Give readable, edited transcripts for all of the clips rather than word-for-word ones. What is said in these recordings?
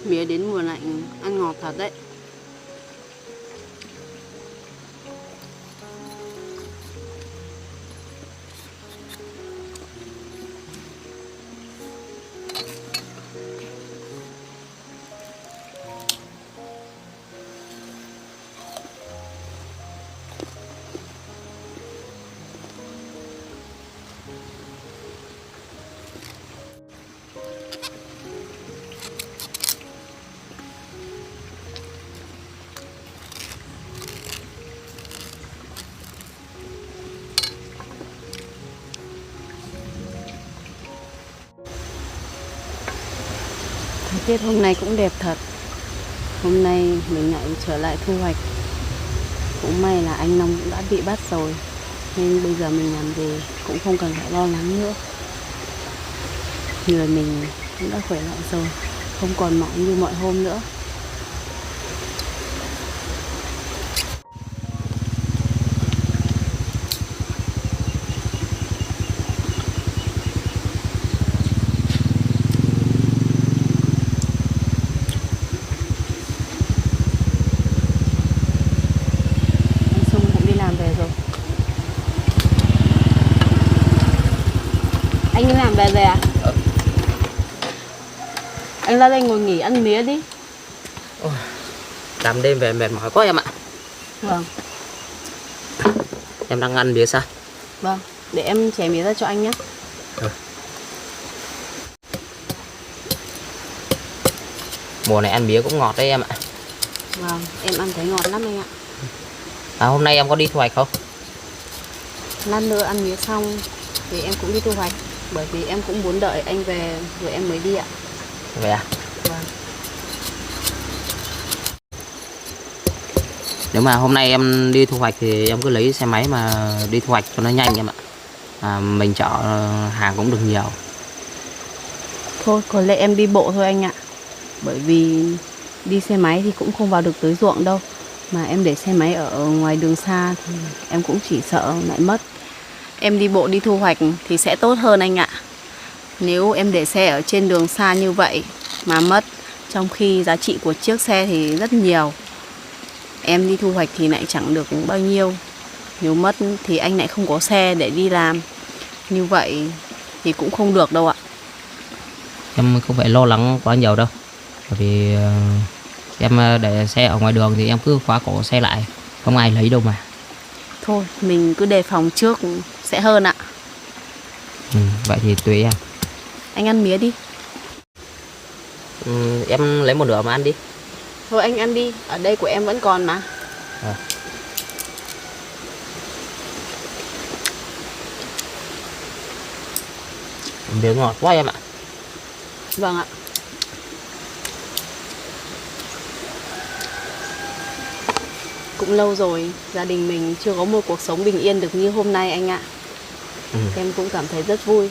Mía đến mùa lạnh ăn ngọt thật đấy. Thời tiết hôm nay cũng đẹp thật. Hôm nay mình lại trở lại thu hoạch. Cũng may là anh Long cũng đã bị bắt rồi, nên bây giờ mình làm về cũng không cần phải lo lắng nữa. Người mình cũng đã khỏe lại rồi, không còn mỏi như mọi hôm nữa. Anh đi làm về rồi à? Anh ra đây ngồi nghỉ ăn mía đi. Làm đêm về mệt mỏi quá em ạ. Vâng. Em đang ăn mía sao? Vâng, để em chẻ mía ra cho anh nhé. Mùa này ăn mía cũng ngọt đấy em ạ. Vâng, em ăn thấy ngọt lắm anh ạ. Hôm nay em có đi thu hoạch không? Lát nữa ăn mía xong thì em cũng đi thu hoạch. Bởi vì em cũng muốn đợi anh về rồi em mới đi ạ. Vậy à? Vâng. Nếu mà hôm nay em đi thu hoạch thì em cứ lấy xe máy mà đi thu hoạch cho nó nhanh em ạ. Mình chở hàng cũng được nhiều. Thôi, có lẽ em đi bộ thôi anh ạ. Bởi vì đi xe máy thì cũng không vào được tới ruộng đâu. Mà em để xe máy ở ngoài đường xa thì em cũng chỉ sợ lại mất. Em đi bộ đi thu hoạch thì sẽ tốt hơn anh ạ. Nếu em để xe ở trên đường xa như vậy mà mất, trong khi giá trị của chiếc xe thì rất nhiều, em đi thu hoạch thì lại chẳng được bao nhiêu. Nếu mất thì anh lại không có xe để đi làm. Như vậy thì cũng không được đâu ạ. Em không phải lo lắng quá nhiều đâu. Bởi vì em để xe ở ngoài đường thì em cứ khóa cổ xe lại, không ai lấy đâu mà. Thôi, mình cứ đề phòng trước sẽ hơn ạ. Vậy thì tùy em. Anh ăn mía đi. Em lấy một nửa mà ăn đi. Thôi anh ăn đi, ở đây của em vẫn còn mà. Mía ngọt quá em ạ. Vâng ạ. Cũng lâu rồi gia đình mình chưa có một cuộc sống bình yên được như hôm nay anh ạ. Em cũng cảm thấy rất vui.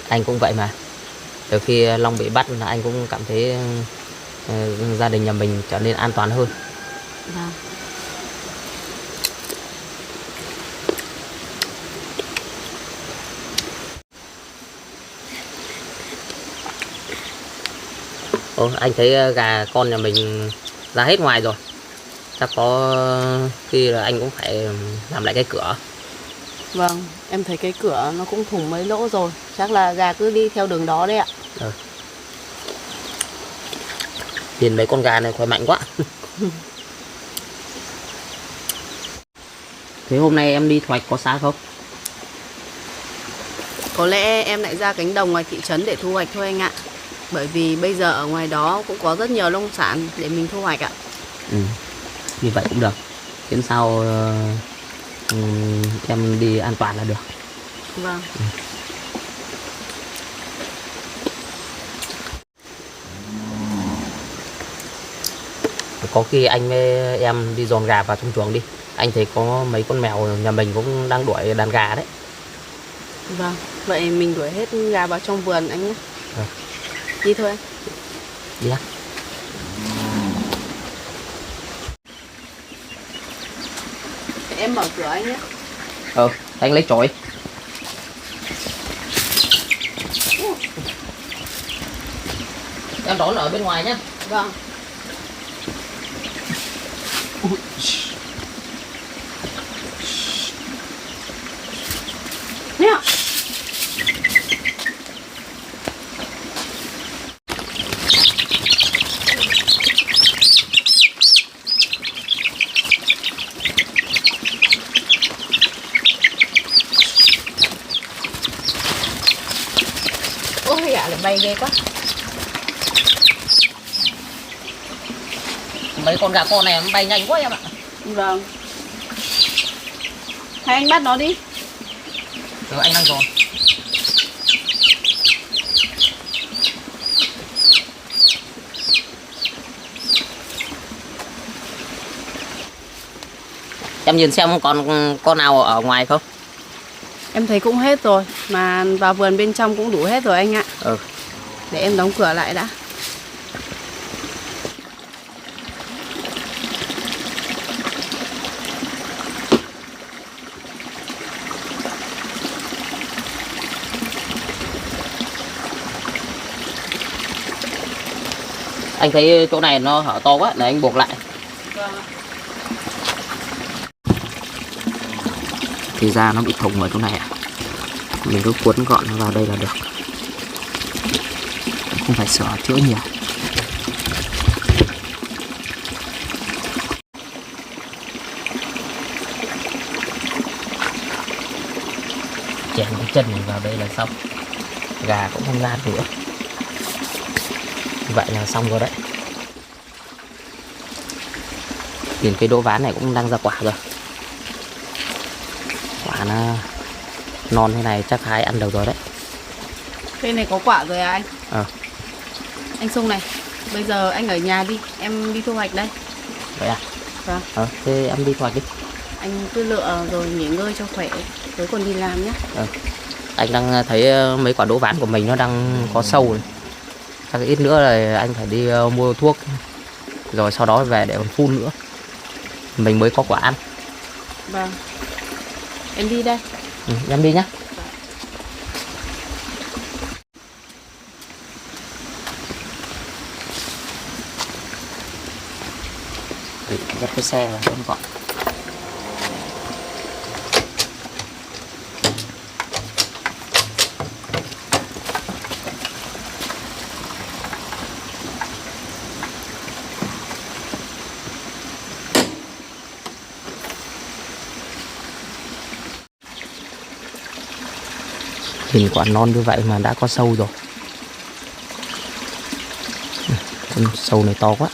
Anh cũng vậy mà. Từ khi Long bị bắt là anh cũng cảm thấy gia đình nhà mình trở nên an toàn hơn. Vâng. Anh thấy gà con nhà mình ra hết ngoài rồi. Chắc có khi là anh cũng phải làm lại cái cửa. Vâng, em thấy cái cửa nó cũng thủng mấy lỗ rồi. Chắc là gà cứ đi theo đường đó đấy ạ. Nhìn mấy con gà này khỏe mạnh quá. Thế hôm nay em đi thu hoạch có xa không? Có lẽ em lại ra cánh đồng ngoài thị trấn để thu hoạch thôi anh ạ. Bởi vì bây giờ ở ngoài đó cũng có rất nhiều nông sản để mình thu hoạch ạ. Như vậy cũng được. Đến sau em đi an toàn là được. Vâng. Có khi anh với em đi dọn gà vào trong chuồng đi. Anh thấy có mấy con mèo nhà mình cũng đang đuổi đàn gà đấy. Vâng, vậy mình đuổi hết gà vào trong vườn anh nhé. Đi thôi anh. Đi nhá. Em mở cửa anh nhé. Anh lấy chổi. Em đón ở bên ngoài nhé. Vâng. Thế ạ? Ôi gà lại bay ghê quá. Mấy con gà con này nó bay nhanh quá em ạ. Vâng. Hay anh bắt nó đi. Rồi anh đang rồi. Em nhìn xem còn con nào ở ngoài không? Em thấy cũng hết rồi. Mà vào vườn bên trong cũng đủ hết rồi anh ạ. Ừ. Để em đóng cửa lại đã. Anh thấy chỗ này nó hở to quá, để anh buộc lại. Vâng. Thì ra nó bị thủng ở chỗ này ạ. Mình cứ cuốn gọn nó vào đây là được, không phải sửa chữa nhiều. Chèn cái chân vào đây là xong, gà cũng không ra nữa. Vậy là xong rồi đấy. Nhìn cái đỗ ván này cũng đang ra quả rồi. Quả nó non thế này chắc hái ăn được rồi đấy. Cây này có quả rồi à anh? Anh Sung này, bây giờ anh ở nhà đi, em đi thu hoạch đây. Vậy à? Vâng. Thế em đi thu hoạch đi. Anh cứ lựa rồi nghỉ ngơi cho khỏe, tối còn đi làm nhé. Anh đang thấy mấy quả đỗ ván của mình nó đang có sâu này. Chắc ít nữa là anh phải đi mua thuốc, rồi sau đó về để còn phun nữa, mình mới có quả ăn. Vâng. Em đi đây. Em đi nhá. Dắt cái xe vào vẫn gọn. Nhìn quả non như vậy mà đã có sâu rồi. Con sâu này to quá.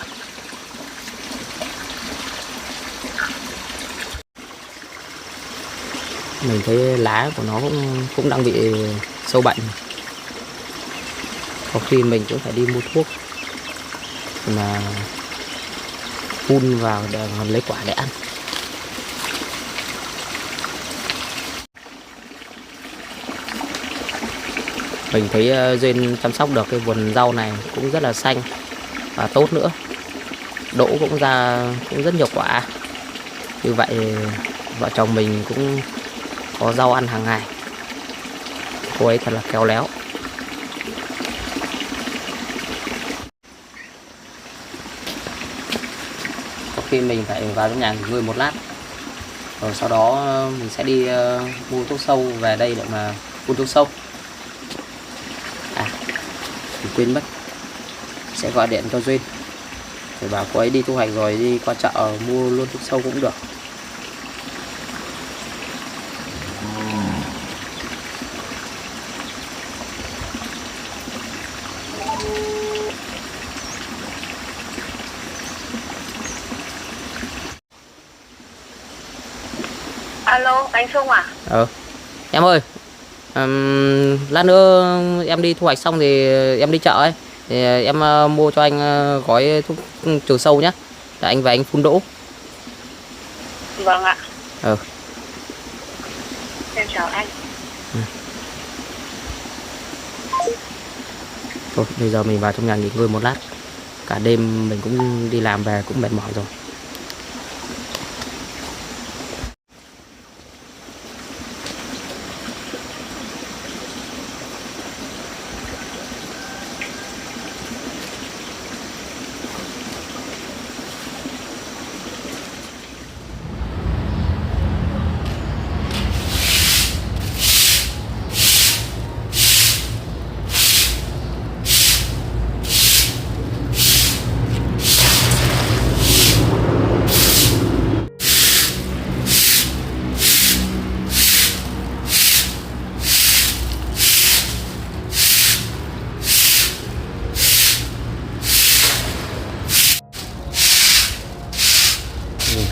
Mình thấy lá của nó cũng đang bị sâu bệnh. Có khi mình cũng phải đi mua thuốc mà phun vào để lấy quả để ăn. Mình thấy Duyên chăm sóc được cái vườn rau này cũng rất là xanh và tốt nữa. Đỗ cũng ra cũng rất nhiều quả. Như vậy vợ chồng mình cũng có rau ăn hàng ngày. Cô ấy thật là khéo léo. Có khi mình phải vào trong nhà nghỉ ngơi một lát, rồi sau đó mình sẽ đi mua thuốc sâu về đây để mà phun thuốc sâu. Mình quên mất, sẽ gọi điện cho Duyên để bảo cô ấy đi thu hoạch rồi đi qua chợ mua luôn thuốc sâu cũng được. Alo, anh Sung à? Em ơi, lát nữa em đi thu hoạch xong thì em đi chợ ấy, thì em mua cho anh gói thuốc trừ sâu nhé, để anh về anh phun đỗ. Vâng ạ. Ừ. Em chào anh. Thôi, bây giờ mình vào trong nhà nghỉ ngơi một lát. Cả đêm mình cũng đi làm về cũng mệt mỏi rồi.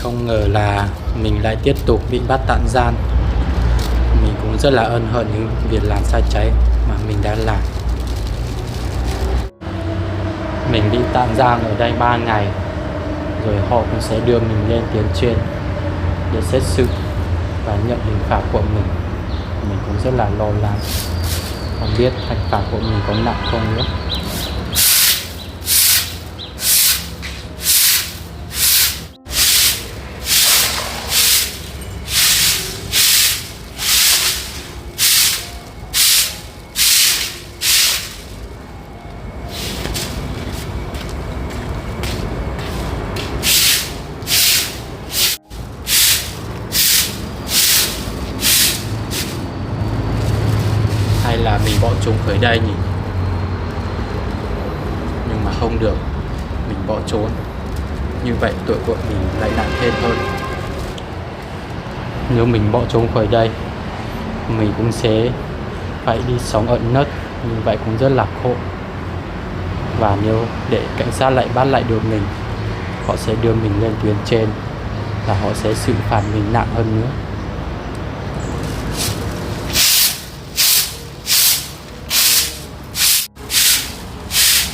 không ngờ là mình lại tiếp tục bị bắt tạm giam. Mình cũng rất là ân hận những việc làm sai trái mà mình đã làm. Mình bị tạm giam ở đây 3 ngày, rồi họ cũng sẽ đưa mình lên tuyến trên để xét xử và nhận hình phạt của mình. Mình cũng rất là lo lắng, không biết hình phạt của mình có nặng không nữa. Hay là mình bỏ trốn khỏi đây nhỉ? Nhưng mà không được, mình bỏ trốn, như vậy tội của mình lại nặng thêm hơn. Nếu mình bỏ trốn khỏi đây, mình cũng sẽ phải đi sống ẩn nấp, như vậy cũng rất là khổ. Và nếu để cảnh sát lại bắt lại được mình, họ sẽ đưa mình lên tuyến trên và họ sẽ xử phạt mình nặng hơn nữa.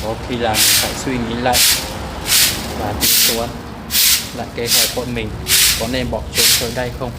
Có khi là mình phải suy nghĩ lại và tính toán lại kế hoạch của mình có nên bỏ trốn khỏi đây không.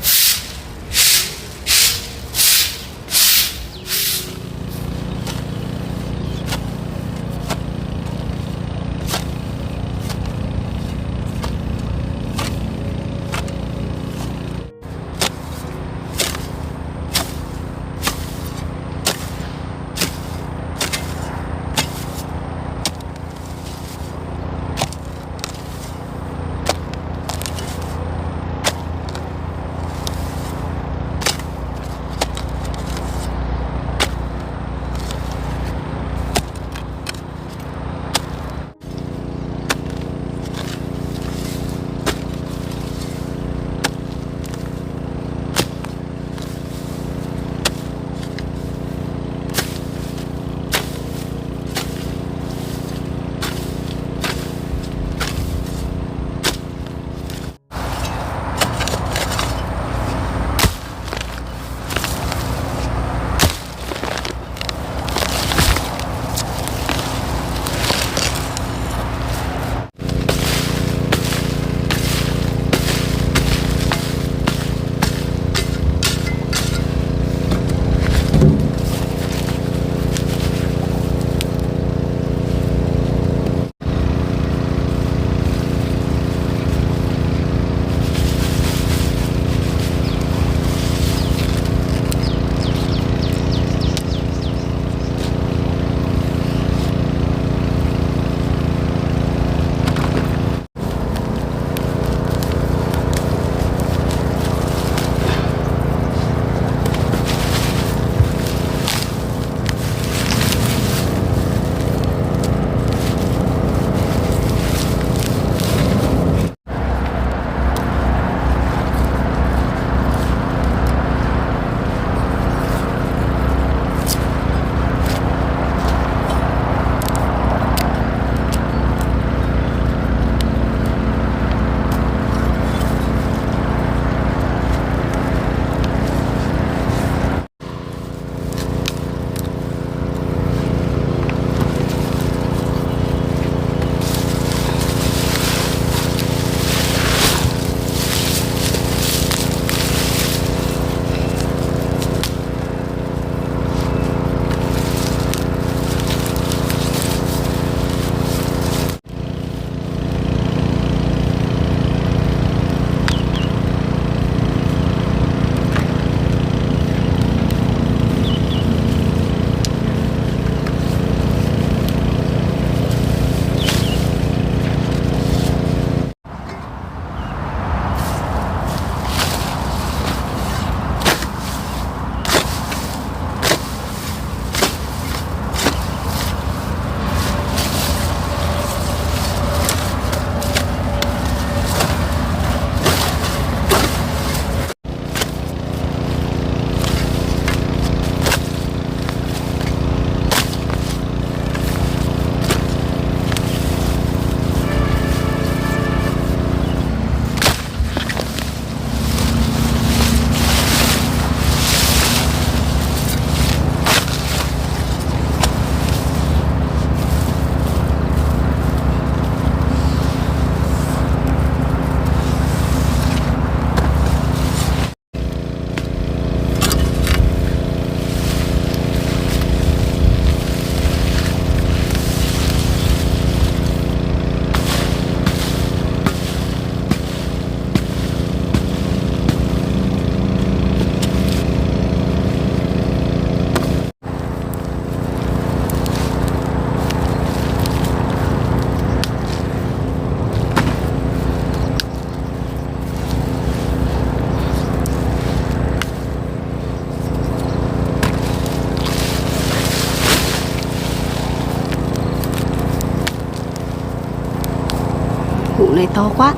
to quá.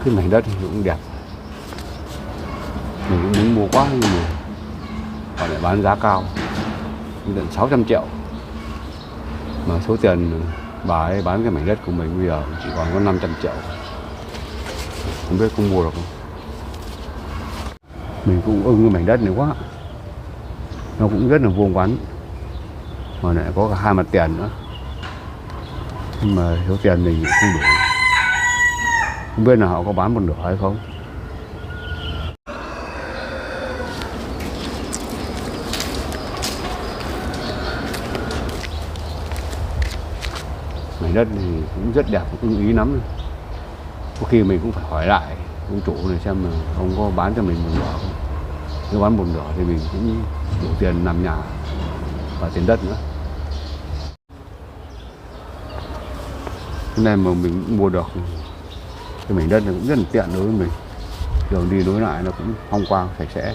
Cái mảnh đất thì cũng đẹp, mình cũng muốn mua quá nhưng mà họ lại bán giá cao đến tận 600 triệu, mà số tiền bà ấy bán cái mảnh đất của mình bây giờ chỉ còn có 500 triệu, không biết có mua được không. Mình cũng ưng cái mảnh đất này quá, nó cũng rất là vuông vắn mà lại có cả 2 mặt tiền nữa, nhưng mà số tiền mình không đủ. Không biết là họ có bán một nửa hay không. Mảnh đất thì cũng rất đẹp, ưng ý lắm. Có khi mình cũng phải hỏi lại ông chủ này xem là ông có bán cho mình một nửa không. Nếu bán một nửa thì mình cũng đủ tiền làm nhà và tiền đất nữa. Cái này mà mình cũng mua được cái mảnh đất này cũng rất là tiện đối với mình, đường đi đối lại nó cũng phong quang sạch sẽ.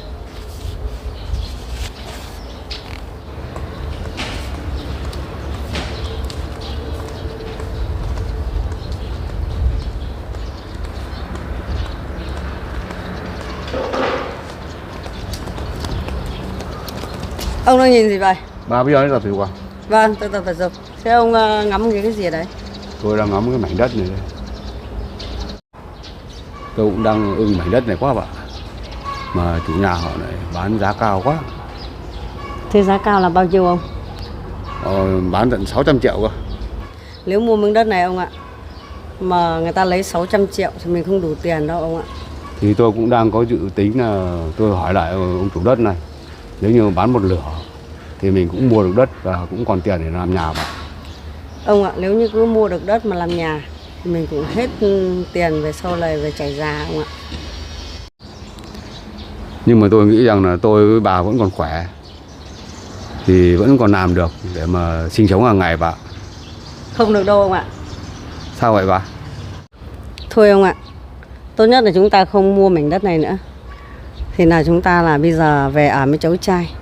Ông đang nhìn gì vậy? Bà bây giờ tập thể dục à? Vâng, tôi tập thể dục. Thế ông ngắm cái gì ở đấy? Tôi đang ngắm cái mảnh đất này đây. Tôi cũng đang ưng mảnh đất này quá bạn, mà chủ nhà họ lại bán giá cao quá. Thế giá cao là bao nhiêu ông? Bán tận 600 triệu cơ. Nếu mua miếng đất này ông ạ, mà người ta lấy 600 triệu thì mình không đủ tiền đâu ông ạ. Thì tôi cũng đang có dự tính là tôi hỏi lại ông chủ đất này, nếu như bán một nửa thì mình cũng mua được đất và cũng còn tiền để làm nhà bạn. Ông ạ, nếu như cứ mua được đất mà làm nhà thì mình cũng hết tiền về sau này về trải già ông ạ. Nhưng mà tôi nghĩ rằng là tôi với bà vẫn còn khỏe thì vẫn còn làm được để mà sinh sống hàng ngày bà. Không được đâu ông ạ. Sao vậy bà? Thôi ông ạ, tốt nhất là chúng ta không mua mảnh đất này nữa. Thì là chúng ta là bây giờ về ở với cháu trai.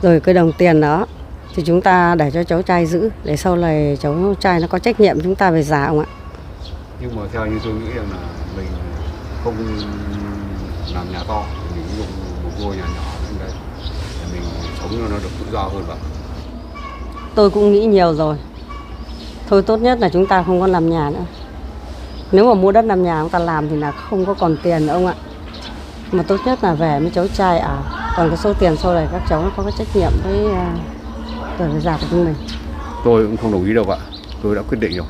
Rồi cái đồng tiền đó thì chúng ta để cho cháu trai giữ, để sau này cháu trai nó có trách nhiệm chúng ta về già ông ạ. Nhưng mà theo như tôi nghĩ rằng là mình không làm nhà to, mình dùng một ngôi nhà nhỏ lên đây để mình sống cho nó được tự do hơn vậy. Tôi cũng nghĩ nhiều rồi. Thôi tốt nhất là chúng ta không có làm nhà nữa. Nếu mà mua đất làm nhà chúng ta làm thì là không có còn tiền nữa ông ạ. Mà tốt nhất là về với cháu trai ở. Còn cái số tiền sau này các cháu nó có cái trách nhiệm với tuổi già của chúng mình. Tôi cũng không đồng ý đâu ạ. Tôi đã quyết định rồi.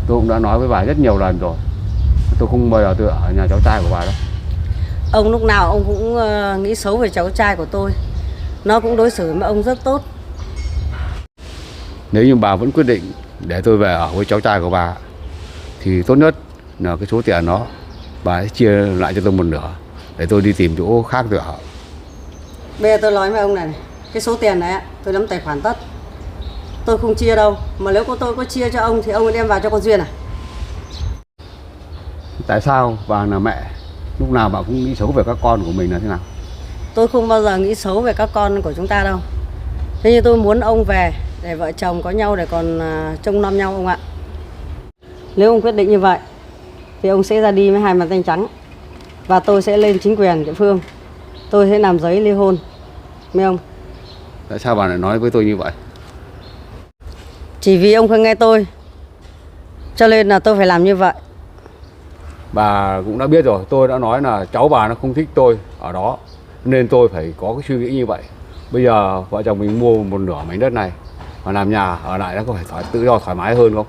Tôi cũng đã nói với bà rất nhiều lần rồi. Tôi không bao giờ tôi ở nhà cháu trai của bà đâu. Ông lúc nào ông cũng nghĩ xấu về cháu trai của tôi. Nó cũng đối xử với ông rất tốt. Nếu như bà vẫn quyết định để tôi về ở với cháu trai của bà thì tốt nhất là cái số tiền đó bà sẽ chia lại cho tôi một nửa để tôi đi tìm chỗ khác tôi ở. Bây giờ tôi nói với ông này, cái số tiền này tôi nắm tài khoản tất. Tôi không chia đâu. Mà nếu tôi có chia cho ông thì ông đem vào cho con Duyên à? Tại sao bà là mẹ lúc nào bà cũng nghĩ xấu về các con của mình là thế nào? Tôi không bao giờ nghĩ xấu về các con của chúng ta đâu. Thế nhưng tôi muốn ông về để vợ chồng có nhau để còn trông nom nhau ông ạ. Nếu ông quyết định như vậy thì ông sẽ ra đi với hai bàn tay trắng. Và tôi sẽ lên chính quyền địa phương. Tôi sẽ làm giấy ly hôn. Mấy ông? Tại sao bà lại nói với tôi như vậy? Chỉ vì ông không nghe tôi cho nên là tôi phải làm như vậy. Bà cũng đã biết rồi, tôi đã nói là cháu bà nó không thích tôi ở đó nên tôi phải có cái suy nghĩ như vậy. Bây giờ vợ chồng mình mua một nửa mảnh đất này và làm nhà ở lại nó có phải tự do thoải mái hơn không?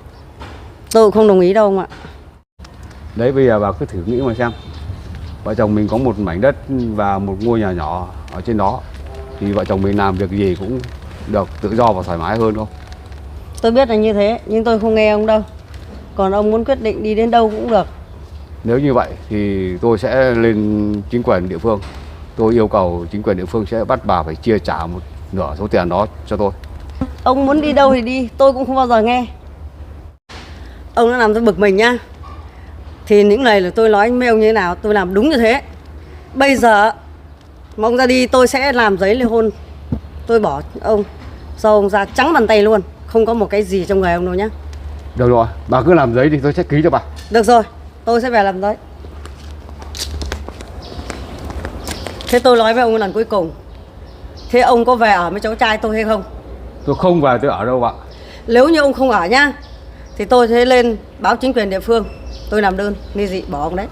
Tôi cũng không đồng ý đâu ông ạ. Đấy, bây giờ bà cứ thử nghĩ mà xem. Vợ chồng mình có một mảnh đất và một ngôi nhà nhỏ ở trên đó thì vợ chồng mình làm việc gì cũng được tự do và thoải mái hơn không? Tôi biết là như thế nhưng tôi không nghe ông đâu. Còn ông muốn quyết định đi đến đâu cũng được. Nếu như vậy thì tôi sẽ lên chính quyền địa phương. Tôi yêu cầu chính quyền địa phương sẽ bắt bà phải chia trả một nửa số tiền đó cho tôi. Ông muốn đi đâu thì đi, tôi cũng không bao giờ nghe. Ông đã làm tôi bực mình nhá. Thì những lời là tôi nói với ông như thế nào, tôi làm đúng như thế. Bây giờ mà ông ra đi tôi sẽ làm giấy ly hôn. Tôi bỏ ông, sau ông ra trắng bàn tay luôn. Không có một cái gì trong người ông đâu nhá. Được rồi, bà cứ làm giấy thì tôi sẽ ký cho bà. Được rồi, tôi sẽ về làm giấy. Thế tôi nói với ông lần cuối cùng. Thế ông có về ở với cháu trai tôi hay không? Tôi không về tôi ở đâu ạ. Nếu như ông không ở nhá thì tôi sẽ lên báo chính quyền địa phương. Tôi làm đơn, ly dị bỏ ông đấy.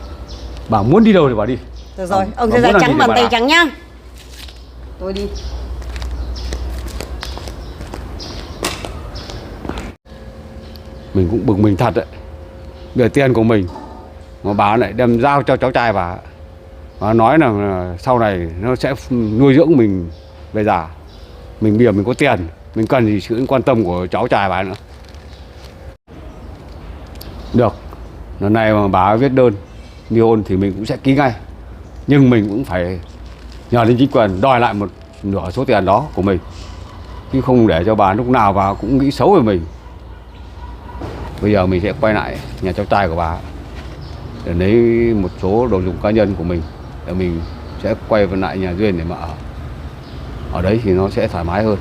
Bà muốn đi đâu thì bà đi. Được rồi, Bà ông sẽ muốn ra làm gì trắng thì bàn bà tay làm. trắng nhá. Tôi đi. Mình cũng bực mình thật đấy. Để tiền của mình mà bà lại đem giao cho cháu trai bà. Bà nói là sau này nó sẽ nuôi dưỡng mình về già. Mình bây giờ mình có tiền, mình cần gì sự quan tâm của cháu trai bà nữa. Được, lần này mà bà viết đơn ly hôn thì mình cũng sẽ ký ngay. Nhưng mình cũng phải nhờ đến chính quyền đòi lại một nửa số tiền đó của mình. Chứ không để cho bà lúc nào bà cũng nghĩ xấu về mình. Bây giờ mình sẽ quay lại nhà cháu trai của bà để lấy một số đồ dùng cá nhân của mình. Để mình sẽ quay về lại nhà Duyên để mà ở. Ở đấy thì nó sẽ thoải mái hơn.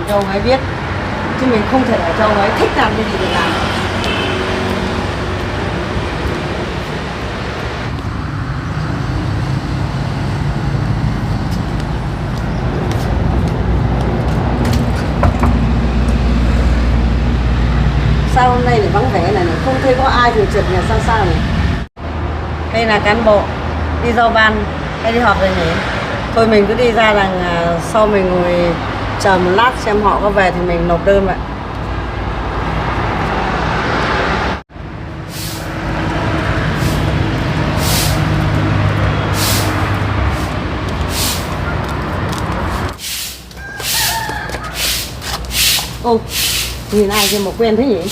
cho ông ấy biết, chứ mình không thể để cho ông ấy thích làm cái gì thì làm. Sao hôm nay lại vắng vẻ này, không thấy có ai thì trượt nhà sao sao này? Đây là cán bộ đi giao ban hay đi họp rồi nhỉ? Thôi mình cứ đi ra rằng sau mình ngồi chờ một lát xem họ có về thì mình nộp đơn vậy. Ô, nhìn ai kia mà quen thế nhỉ?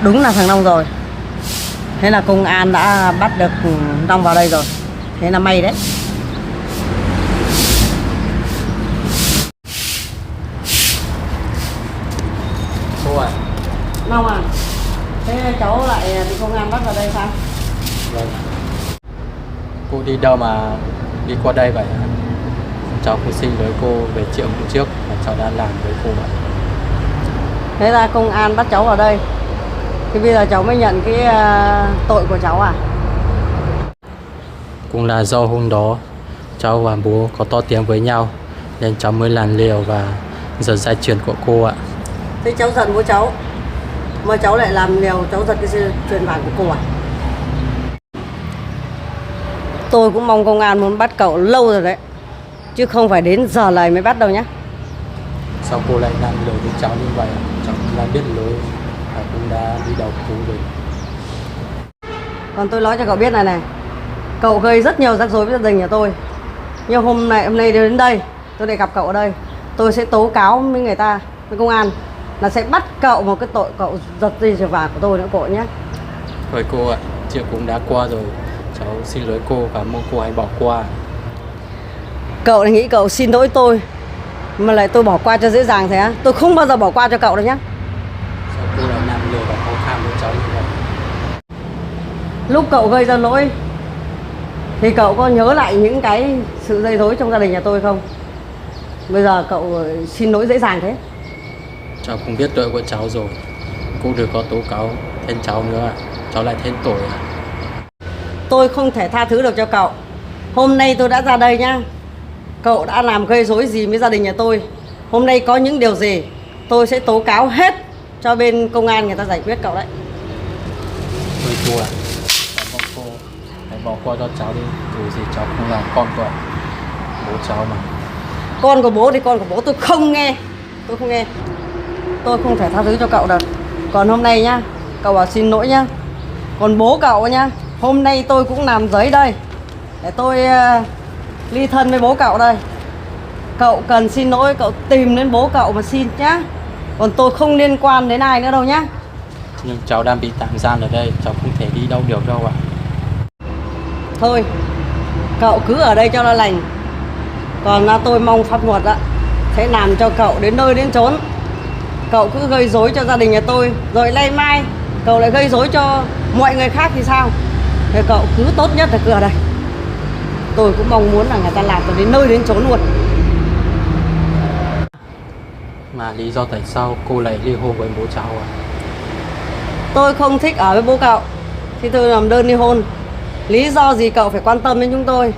Đúng là thằng Long rồi. Thế là công an đã bắt được Long vào đây rồi. Thế là may đấy. Cô ạ. Long à, thế cháu lại bị công an bắt vào đây sao? Vâng. Cô đi đâu mà đi qua đây vậy ạ? Cháu cũng xin lỗi cô về chuyện hôm trước mà cháu đã làm với cô ạ. Thế là công an bắt cháu vào đây. Thì bây giờ cháu mới nhận cái tội của cháu à? Cũng là do hôm đó cháu và bố có to tiếng với nhau nên cháu mới làm liều và giật dây chuyền của cô ạ. Thế cháu giận bố cháu mà cháu lại làm liều, cháu giật cái chuyền vàng của cô à? Tôi cũng mong công an muốn bắt cậu lâu rồi đấy, chứ không phải đến giờ này mới bắt đâu nhá. Sao cô lại làm liều với cháu như vậy? Cháu cũng đã biết lỗi và cũng đã đi đầu thú rồi. Còn tôi nói cho cậu biết này này, cậu gây rất nhiều rắc rối với gia đình nhà tôi. Nhưng hôm nay đến đây, tôi lại gặp cậu ở đây, tôi sẽ tố cáo với người ta, với công an là sẽ bắt cậu một cái tội cậu giật dây chuyền vàng của tôi nữa cậu nhé. Thôi cô ạ, chuyện cũng đã qua rồi. Cháu xin lỗi cô và mong cô hãy bỏ qua. Cậu lại nghĩ cậu xin lỗi tôi mà lại tôi bỏ qua cho dễ dàng thế á? Tôi không bao giờ bỏ qua cho cậu đâu nhé. Sao cô lại làm liều và khó khăn với cháu như vậy? Lúc cậu gây ra lỗi thì cậu có nhớ lại những cái sự gây rối trong gia đình nhà tôi không? Bây giờ cậu xin lỗi dễ dàng thế. Cháu cũng biết lỗi của cháu rồi. Cô đừng có tố cáo thêm cháu nữa ạ. Cháu lại thêm tội ạ. Tôi không thể tha thứ được cho cậu. Hôm nay tôi đã ra đây nhá. Cậu đã làm gây rối gì với gia đình nhà tôi, hôm nay có những điều gì tôi sẽ tố cáo hết cho bên công an người ta giải quyết cậu đấy. Thôi cô ạ, cháu mong cô hãy bỏ qua cho cháu đi. Dù gì cháu cũng là con của bố cháu mà. Con của bố thì con của bố, tôi không nghe. Tôi không nghe. Tôi không thể tha thứ cho cậu được. Còn hôm nay nhá, cậu bảo xin lỗi nhá. Còn bố cậu nhá, hôm nay tôi cũng làm giấy đây để tôi ly thân với bố cậu đây. Cậu cần xin lỗi, cậu tìm đến bố cậu mà xin nhá. Còn tôi không liên quan đến ai nữa đâu nhá. Nhưng cháu đang bị tạm giam ở đây, cháu không thể đi đâu được đâu ạ. Thôi, cậu cứ ở đây cho nó lành. Còn tôi mong pháp luật sẽ làm cho cậu đến nơi đến chốn. Cậu cứ gây rối cho gia đình nhà tôi, rồi nay mai cậu lại gây rối cho mọi người khác thì sao? Thì cậu cứ tốt nhất là cứ ở đây. Tôi cũng mong muốn là người ta làm cho đến nơi đến chốn luôn. Mà lý do tại sao cô lại ly hôn với bố cháu ạ? Tôi không thích ở với bố cậu thì tôi làm đơn ly hôn. Lý do gì cậu phải quan tâm đến chúng tôi?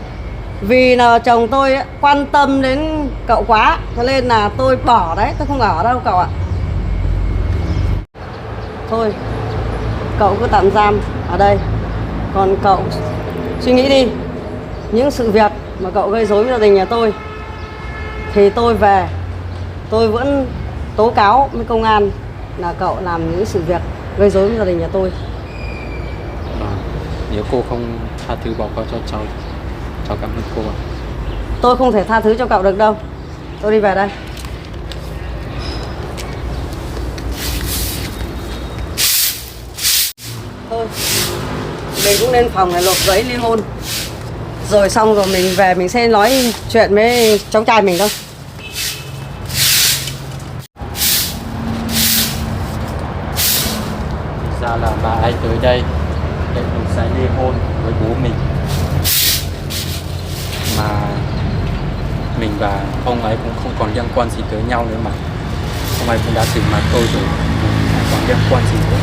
Vì là chồng tôi quan tâm đến cậu quá, cho nên là tôi bỏ đấy, tôi không ở đâu cậu ạ. Thôi, cậu cứ tạm giam ở đây. Còn cậu suy nghĩ đi, những sự việc mà cậu gây rối với gia đình nhà tôi thì tôi về, tôi vẫn tố cáo với công an là cậu làm những sự việc gây rối với gia đình nhà tôi. Nếu cô không tha thứ bỏ qua cho cháu, cháu cảm ơn cô ạ. Tôi không thể tha thứ cho cậu được đâu. Tôi đi về đây. Thôi, mình cũng lên phòng để nộp giấy ly hôn. Rồi xong rồi mình về mình sẽ nói chuyện với cháu trai mình thôi. Thực ra là bà ấy tới đây để mình sẽ ly hôn với bố mình. Mà mình và ông ấy cũng không còn liên quan gì tới nhau nữa mà. Ông ấy cũng đã từng mà tôi rồi, mình không còn liên quan gì nữa.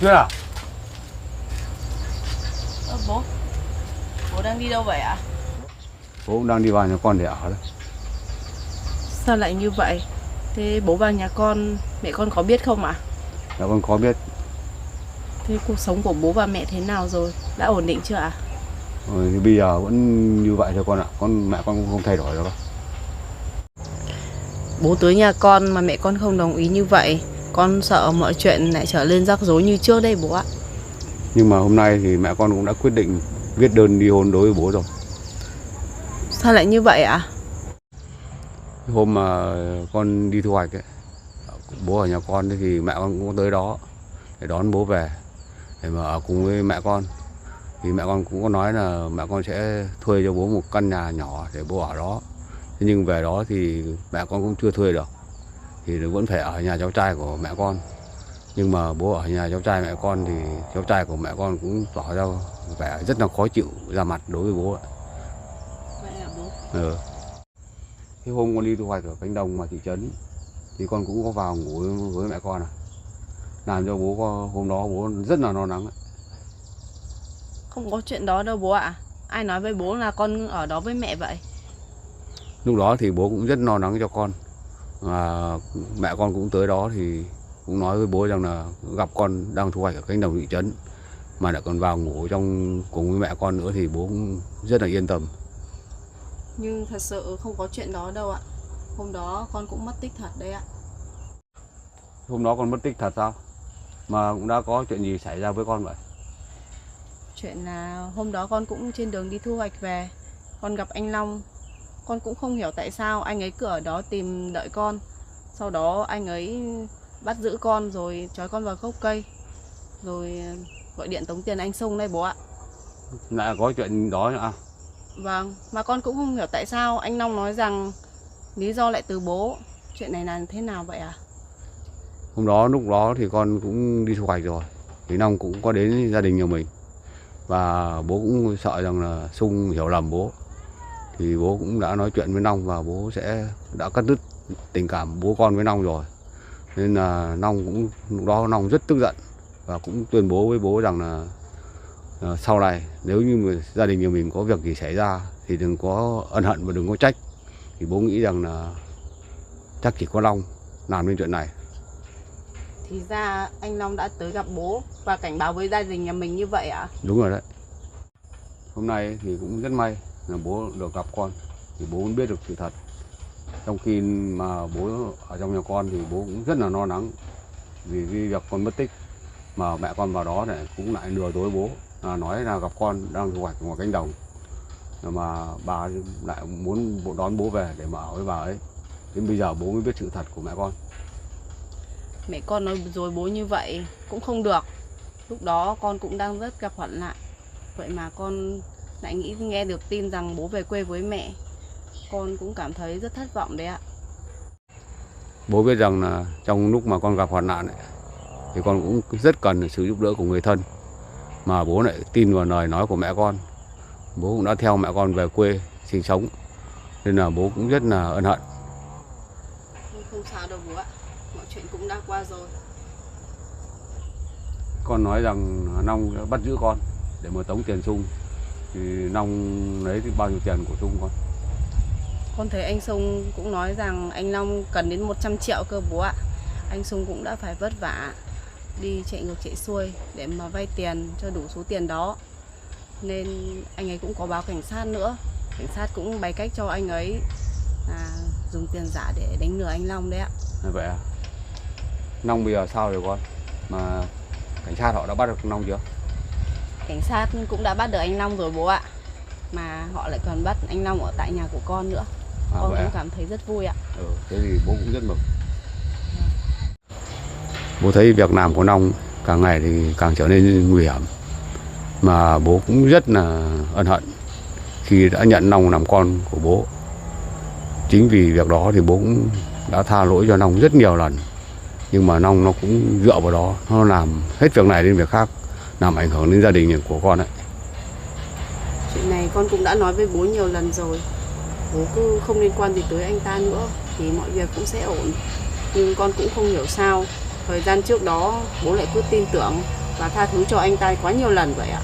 Chưa à? Bố đang đi đâu vậy ạ? Bố cũng đang đi vào nhà con để ở đấy. Sao lại như vậy? Thế bố vào nhà con, mẹ con có biết không ạ? Dạ con có biết. Thế cuộc sống của bố và mẹ thế nào rồi? Đã ổn định chưa ạ? Thì bây giờ vẫn như vậy thôi con ạ. Mẹ con cũng không thay đổi được đâu. Bố tới nhà con mà mẹ con không đồng ý như vậy, con sợ mọi chuyện lại trở lên rắc rối như trước đây bố ạ. Nhưng mà hôm nay thì mẹ con cũng đã quyết định viết đơn ly hôn đối với bố rồi. Sao lại như vậy ạ? Hôm mà con đi thu hoạch ấy, bố ở nhà con thì mẹ con cũng tới đó để đón bố về để mà ở cùng với mẹ con. Thì mẹ con cũng có nói là mẹ con sẽ thuê cho bố một căn nhà nhỏ để bố ở đó. Thế nhưng về đó thì mẹ con cũng chưa thuê được, thì vẫn phải ở nhà cháu trai của mẹ con. Nhưng mà bố ở nhà cháu trai mẹ con thì cháu trai của mẹ con cũng tỏ ra vẻ rất là khó chịu ra mặt đối với bố ạ. Vậy hả bố? Cái hôm con đi thu hoạch ở cánh đồng mà thị trấn thì con cũng có vào ngủ với mẹ con làm cho bố hôm đó bố rất là lo lắng ấy. Không có chuyện đó đâu bố ạ. Ai nói với bố là con ở đó với mẹ vậy? Lúc đó thì bố cũng rất lo lắng cho con, và mẹ con cũng tới đó thì cũng nói với bố rằng là gặp con đang thu hoạch ở cánh đồng thị trấn mà lại còn vào ngủ cùng với mẹ con nữa thì bố cũng rất là yên tâm. Nhưng thật sự không có chuyện đó đâu ạ. Hôm đó con cũng mất tích thật đấy ạ. Hôm đó con mất tích thật sao? Mà cũng đã có chuyện gì xảy ra với con vậy? Chuyện là hôm đó con cũng trên đường đi thu hoạch về, con gặp anh Long. Con cũng không hiểu tại sao anh ấy cứ ở đó tìm đợi con. Sau đó anh ấy bắt giữ con rồi trói con vào gốc cây, rồi gọi điện tống tiền anh Sung đây bố ạ. Lại có chuyện đó nữa à? Vâng, mà con cũng không hiểu tại sao anh Long nói rằng lý do lại từ bố. Chuyện này là thế nào vậy à? Lúc đó thì con cũng đi thu hoạch rồi, thì Long cũng có đến gia đình nhà mình, và bố cũng sợ rằng là Sung hiểu lầm bố, thì bố cũng đã nói chuyện với Long và bố đã cắt đứt tình cảm bố con với Long rồi. Nên là Long cũng lúc đó Long rất tức giận và cũng tuyên bố với bố rằng là sau này nếu như mà gia đình nhà mình có việc gì xảy ra thì đừng có ân hận và đừng có trách. Thì bố nghĩ rằng là chắc chỉ có Long làm nên chuyện này. Thì ra anh Long đã tới gặp bố và cảnh báo với gia đình nhà mình như vậy ạ? Đúng rồi đấy. Hôm nay thì cũng rất may là bố được gặp con, thì bố cũng biết được sự thật. Trong khi mà bố ở trong nhà con thì bố cũng rất là lo lắng vì việc con mất tích, mà mẹ con vào đó này cũng lại lừa dối bố, nói là gặp con đang thu hoạch ngoài cánh đồng, mà bà lại muốn đón bố về để mà ở với bà ấy. Đến bây giờ bố mới biết sự thật của mẹ con. Mẹ con nói dối bố như vậy cũng không được. Lúc đó con cũng đang rất gặp hoạn nạn. Vậy mà con lại nghe được tin rằng bố về quê với mẹ. Con cũng cảm thấy rất thất vọng đấy ạ. Bố biết rằng là trong lúc mà con gặp hoạn nạn ấy, thì con cũng rất cần sự giúp đỡ của người thân, mà bố lại tin vào lời nói của mẹ con. Bố cũng đã theo mẹ con về quê sinh sống, nên là bố cũng rất là ân hận. Không sao đâu bố ạ, mọi chuyện cũng đã qua rồi. Con nói rằng Long đã bắt giữ con để mà tống tiền Sung, thì Long lấy thì bao nhiêu tiền của Sung con? Con thấy anh Sung cũng nói rằng anh Long cần đến 100 triệu cơ bố ạ. Anh Sung cũng đã phải vất vả đi chạy ngược chạy xuôi để mà vay tiền cho đủ số tiền đó. Nên anh ấy cũng có báo cảnh sát nữa. Cảnh sát cũng bày cách cho anh ấy dùng tiền giả để đánh lừa anh Long đấy ạ. Vậy à? Long bây giờ sao rồi con? Mà cảnh sát họ đã bắt được Long chưa? Cảnh sát cũng đã bắt được anh Long rồi bố ạ. Mà họ lại còn bắt anh Long ở tại nhà của con nữa. Con vậy cũng à? cảm thấy rất vui ạ. Thế thì bố cũng rất mừng. Bố thấy việc làm của Long càng ngày thì càng trở nên nguy hiểm. Mà bố cũng rất là ân hận khi đã nhận Long làm con của bố. Chính vì việc đó thì bố cũng đã tha lỗi cho Long rất nhiều lần. Nhưng mà Long nó cũng dựa vào đó, nó làm hết việc này đến việc khác, làm ảnh hưởng đến gia đình của con ấy. Chuyện này con cũng đã nói với bố nhiều lần rồi. Bố cứ không liên quan gì tới anh ta nữa thì mọi việc cũng sẽ ổn. Nhưng con cũng không hiểu sao thời gian trước đó bố lại cứ tin tưởng và tha thứ cho anh ta quá nhiều lần vậy ạ.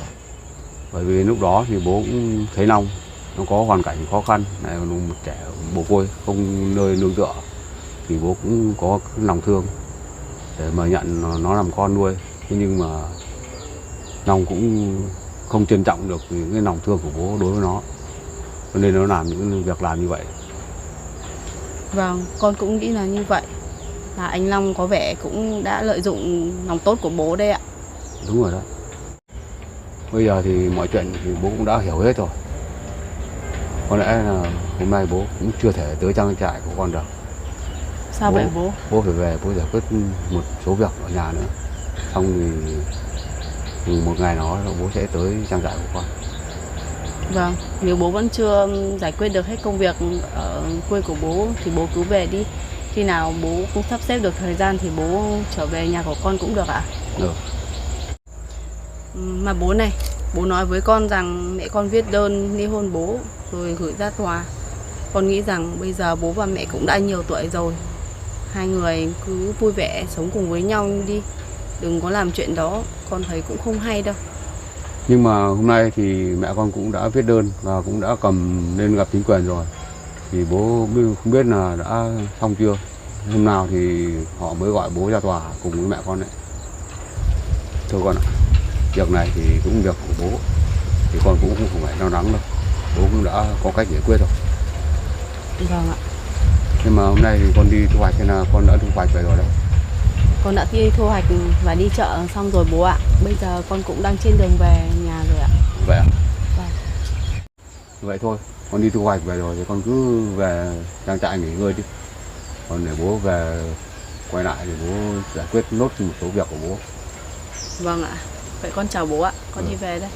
Bởi vì lúc đó thì bố cũng thấy Long nó có hoàn cảnh khó khăn, này một trẻ mồ côi không nơi nương tựa, thì bố cũng có lòng thương để mà nhận nó làm con nuôi. Thế nhưng mà Long cũng không trân trọng được những cái lòng thương của bố đối với nó, cho nên nó làm những việc làm như vậy. Vâng, con cũng nghĩ là như vậy. Là anh Long có vẻ cũng đã lợi dụng lòng tốt của bố đây ạ. Đúng rồi đó. Bây giờ thì mọi chuyện thì bố cũng đã hiểu hết rồi. Có lẽ là hôm nay bố cũng chưa thể tới trang trại của con được. Sao vậy bố? Bố phải về, bố giải quyết một số việc ở nhà nữa. Xong thì một ngày đó bố sẽ tới trang trại của con. Vâng, nếu bố vẫn chưa giải quyết được hết công việc ở quê của bố thì bố cứ về đi. Khi nào bố cũng sắp xếp được thời gian thì bố trở về nhà của con cũng được ạ. Được. Mà bố này, bố nói với con rằng mẹ con viết đơn ly hôn bố rồi gửi ra tòa. Con nghĩ rằng bây giờ bố và mẹ cũng đã nhiều tuổi rồi. Hai người cứ vui vẻ sống cùng với nhau đi. Đừng có làm chuyện đó, con thấy cũng không hay đâu. Nhưng mà hôm nay thì mẹ con cũng đã viết đơn và cũng đã cầm lên gặp chính quyền rồi. Thì bố không biết là đã xong chưa. Hôm nào thì họ mới gọi bố ra tòa cùng với mẹ con đấy. Thôi con ạ, việc này thì cũng việc của bố, thì con cũng không phải lo lắng đâu. Bố cũng đã có cách giải quyết rồi. Vâng ạ. Nhưng mà hôm nay thì con đi thu hoạch hay là con đã thu hoạch về rồi đấy? Con đã đi thu hoạch và đi chợ xong rồi bố ạ. Bây giờ con cũng đang trên đường về nhà rồi ạ. Vậy à? Vâng. Vậy thôi, con đi thu hoạch về rồi thì con cứ về trang trại nghỉ ngơi đi. Còn để bố về quay lại thì bố giải quyết nốt một số việc của bố. Vâng ạ. Vậy con chào bố ạ. Con đi về đây.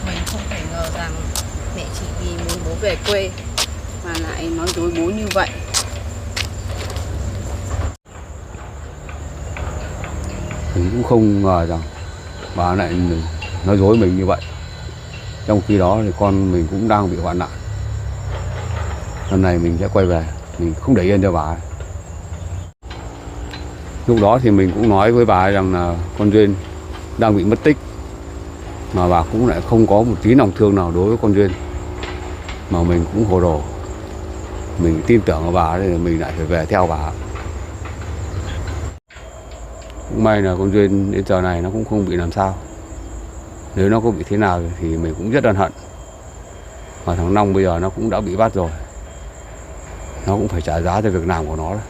Mình không thể ngờ rằng mẹ chỉ vì muốn bố về quê mà lại nói dối bố như vậy. Mình cũng không ngờ rằng bà lại nói dối mình như vậy. Trong khi đó thì con mình cũng đang bị hoạn nạn. Lần này mình sẽ quay về, mình không để yên cho bà ấy. Lúc đó thì mình cũng nói với bà ấy rằng là con Duyên đang bị mất tích. Mà bà cũng lại không có một tí lòng thương nào đối với con Duyên. Mà mình cũng hồ đồ. Mình tin tưởng vào bà ấy thì mình lại phải về theo bà. Cũng may là con Duyên đến giờ này nó cũng không bị làm sao. Nếu nó có bị thế nào thì mình cũng rất ân hận. Và thằng Long bây giờ nó cũng đã bị bắt rồi. Nó cũng phải trả giá cho việc làm của nó đấy.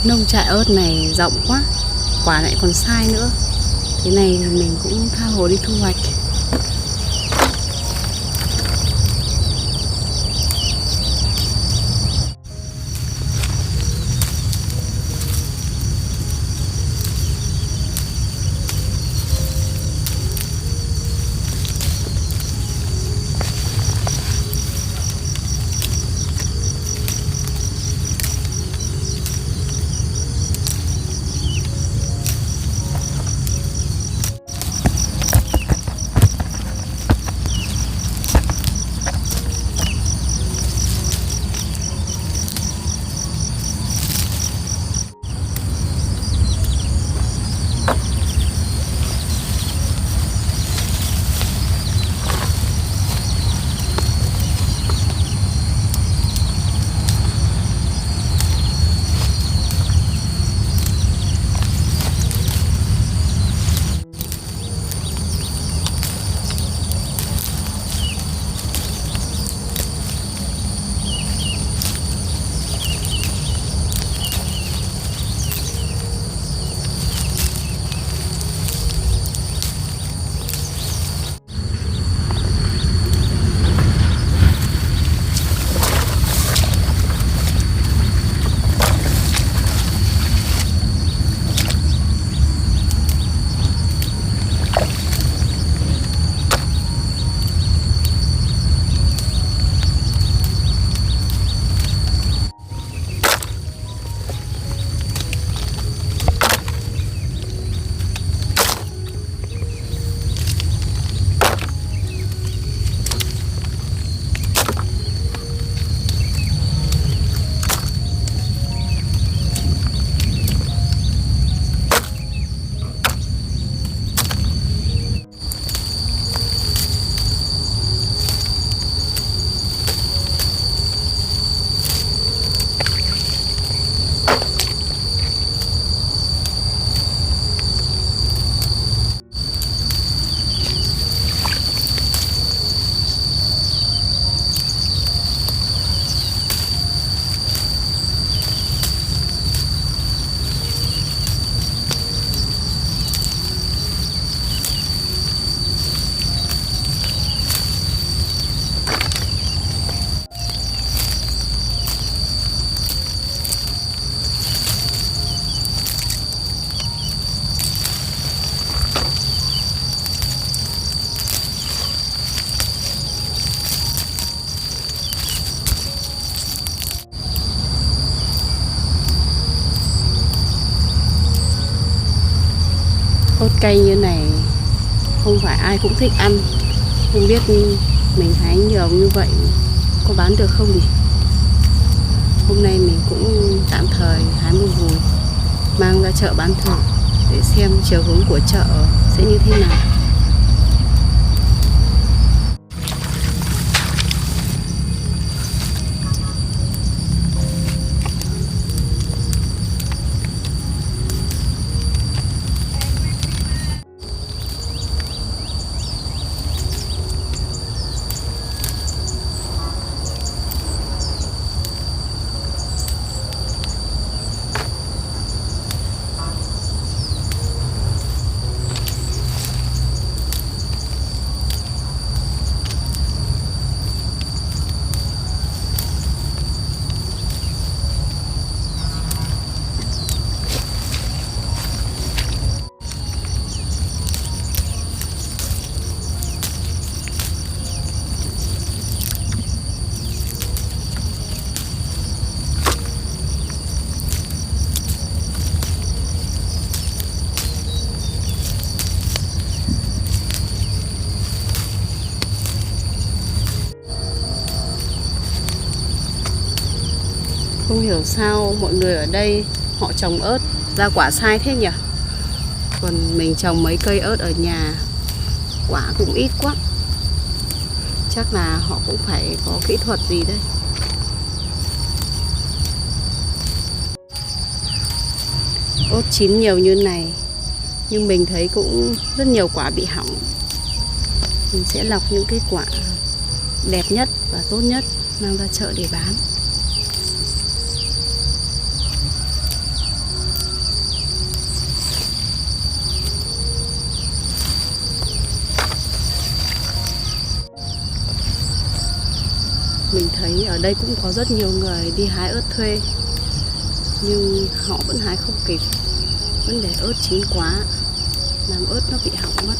Nông trại ớt này rộng quá, quả lại còn sai nữa. Thế này thì mình cũng tha hồ đi thu hoạch. Ớt cay như này không phải ai cũng thích ăn. Không biết mình hái nhiều như vậy có bán được không nhỉ? Hôm nay mình cũng tạm thời hái một vùi mang ra chợ bán thử để xem chiều hướng của chợ sẽ như thế nào. Không hiểu sao mọi người ở đây họ trồng ớt ra quả sai thế nhỉ? Còn mình trồng mấy cây ớt ở nhà quả cũng ít quá. Chắc là họ cũng phải có kỹ thuật gì đây. Ớt chín nhiều như này nhưng mình thấy cũng rất nhiều quả bị hỏng. Mình sẽ lọc những cái quả đẹp nhất và tốt nhất mang ra chợ để bán. Ở đây cũng có rất nhiều người đi hái ớt thuê, nhưng họ vẫn hái không kịp, vẫn để ớt chín quá, làm ớt nó bị hỏng mất.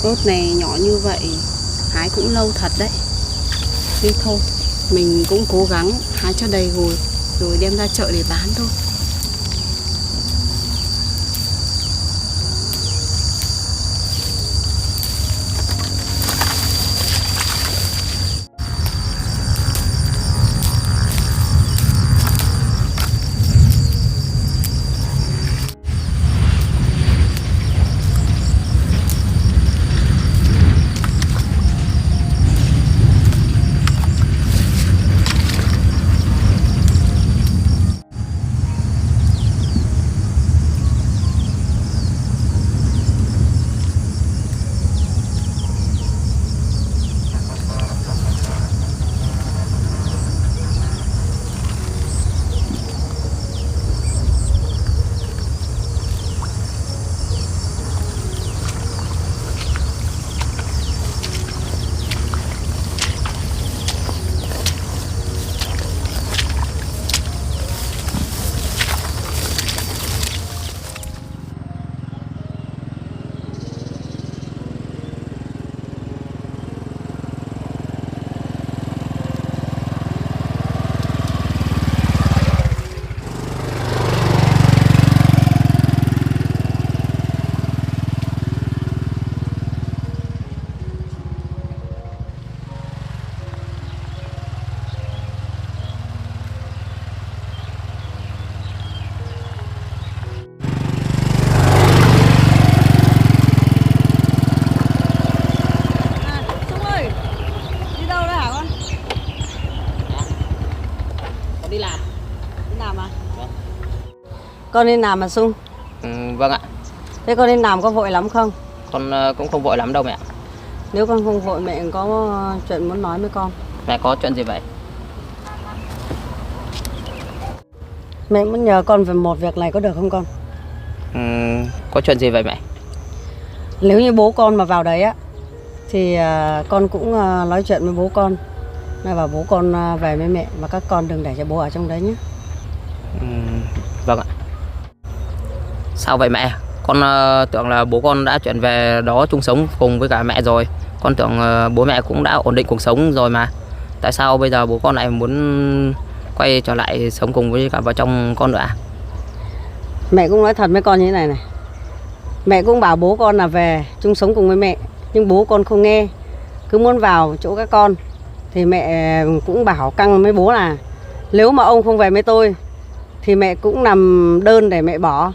Ớt này nhỏ như vậy hái cũng lâu thật đấy. Nhưng thôi, mình cũng cố gắng hái cho đầy gùi rồi đem ra chợ để bán thôi. Con đi làm mà Sung? Vâng ạ. Thế con đi làm có vội lắm không? Con cũng không vội lắm đâu mẹ. Nếu con không vội mẹ có chuyện muốn nói với con. Mẹ có chuyện gì vậy? Mẹ muốn nhờ con về một việc này có được không con? Có chuyện gì vậy mẹ? Nếu như bố con mà vào đấy á thì con cũng nói chuyện với bố con. Nói bảo bố con về với mẹ và các con đừng để cho bố ở trong đấy nhé. Vâng ạ. Sao vậy mẹ? Con tưởng là bố con đã chuyển về đó chung sống cùng với cả mẹ rồi. Con tưởng bố mẹ cũng đã ổn định cuộc sống rồi mà. Tại sao bây giờ bố con lại muốn quay trở lại sống cùng với cả vợ chồng con nữa à? Mẹ cũng nói thật với con như thế này này. Mẹ cũng bảo bố con là về chung sống cùng với mẹ, nhưng bố con không nghe, cứ muốn vào chỗ các con. Thì mẹ cũng bảo căng với bố là nếu mà ông không về với tôi thì mẹ cũng làm đơn để mẹ bỏ.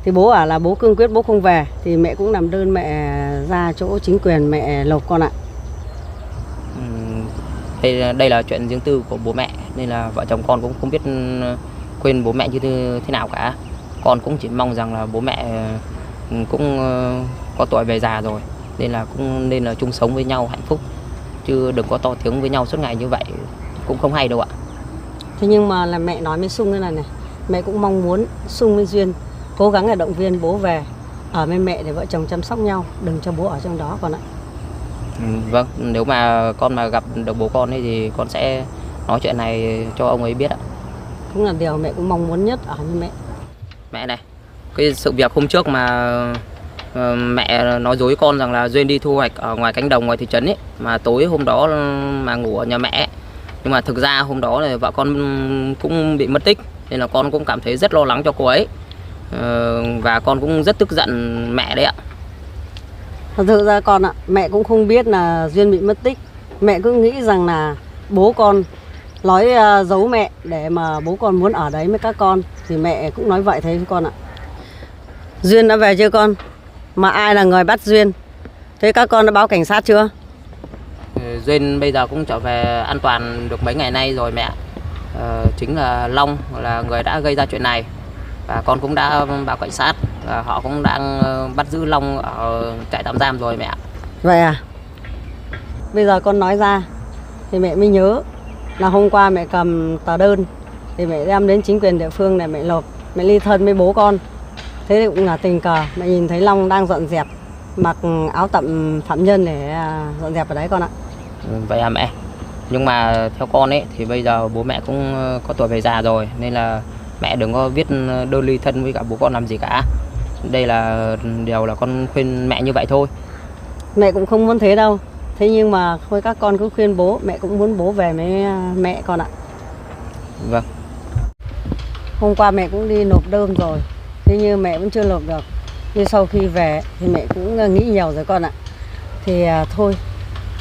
Thì bố bảo là bố cương quyết bố không về, thì mẹ cũng làm đơn mẹ ra chỗ chính quyền mẹ nộp con ạ. Đây là chuyện riêng tư của bố mẹ, nên là vợ chồng con cũng không biết quên bố mẹ như thế nào cả. Con cũng chỉ mong rằng là bố mẹ cũng có tuổi về già rồi, nên là cũng nên là chung sống với nhau hạnh phúc, chứ đừng có to tiếng với nhau suốt ngày như vậy cũng không hay đâu ạ. Thế nhưng mà là mẹ nói với Sung thế này này, mẹ cũng mong muốn Sung với Duyên cố gắng để động viên bố về ở với mẹ để vợ chồng chăm sóc nhau, đừng cho bố ở trong đó con ạ. Vâng, nếu mà con mà gặp được bố con ấy thì con sẽ nói chuyện này cho ông ấy biết ạ. Cũng là điều mẹ cũng mong muốn nhất ở với mẹ. Mẹ này, cái sự việc hôm trước mà mẹ nói dối con rằng là Duyên đi thu hoạch ở ngoài cánh đồng ngoài thị trấn ấy, mà tối hôm đó mà ngủ ở nhà mẹ. Nhưng mà thực ra hôm đó là vợ con cũng bị mất tích, nên là con cũng cảm thấy rất lo lắng cho cô ấy. Và con cũng rất tức giận mẹ đấy ạ. Thật sự ra con ạ, mẹ cũng không biết là Duyên bị mất tích. Mẹ cứ nghĩ rằng là bố con nói giấu mẹ để mà bố con muốn ở đấy với các con. Thì mẹ cũng nói vậy thế con ạ. Duyên đã về chưa con? Mà ai là người bắt Duyên? Thế các con đã báo cảnh sát chưa? Duyên bây giờ cũng trở về an toàn được mấy ngày nay rồi mẹ. Chính là Long là người đã gây ra chuyện này. Và con cũng đã báo cảnh sát. Và họ cũng đang bắt giữ Long ở trại tạm giam rồi mẹ. Vậy à? Bây giờ con nói ra thì mẹ mới nhớ là hôm qua mẹ cầm tờ đơn thì mẹ đem đến chính quyền địa phương để mẹ nộp, mẹ ly thân với bố con. Thế thì cũng là tình cờ mẹ nhìn thấy Long đang dọn dẹp, mặc áo tạm phạm nhân để dọn dẹp ở đấy con ạ. Vậy à mẹ. Nhưng mà theo con ấy thì bây giờ bố mẹ cũng có tuổi về già rồi, nên là mẹ đừng có viết đơn ly thân với cả bố con làm gì cả. Đây là điều là con khuyên mẹ như vậy thôi. Mẹ cũng không muốn thế đâu. Thế nhưng mà thôi các con cứ khuyên bố, mẹ cũng muốn bố về với mẹ con ạ. Vâng. Hôm qua mẹ cũng đi nộp đơn rồi, thế nhưng mẹ vẫn chưa nộp được. Nhưng sau khi về thì mẹ cũng nghĩ nhiều rồi con ạ. Thì thôi,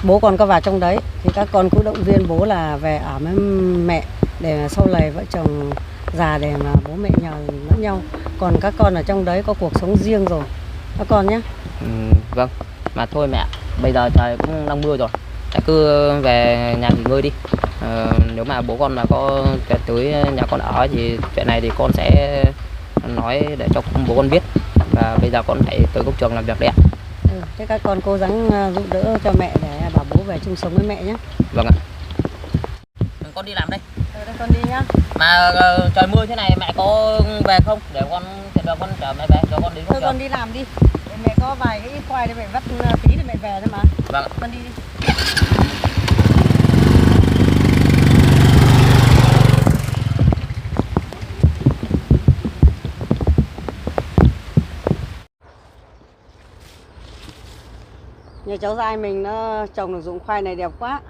bố con có vào trong đấy thì các con cũng động viên bố là về ở với mẹ để sau này vợ chồng già để mà bố mẹ nhờ lẫn nhau. Còn các con ở trong đấy có cuộc sống riêng rồi các con nhé. Vâng, mà thôi mẹ, bây giờ trời cũng đang mưa rồi, mẹ cứ về nhà nghỉ ngơi đi. Nếu mà bố con mà có tới nhà con ở thì chuyện này thì con sẽ nói để cho bố con biết. Và bây giờ con phải tới công trường làm việc đấy ạ. Thế các con cố gắng giúp đỡ cho mẹ để bảo bố về chung sống với mẹ nhé. Vâng ạ. Con đi làm đây. Đây con đi nhá. Mà trời mưa thế này mẹ có về không? Để con con chở mẹ về, cho con đến công Thôi trường. con đi làm đi. Để mẹ có vài cái ít khoai để mẹ vắt tí để mẹ về thôi mà. Vâng ạ. Con đi đi. Nhà cháu dai mình nó trồng được dụng khoai này đẹp quá.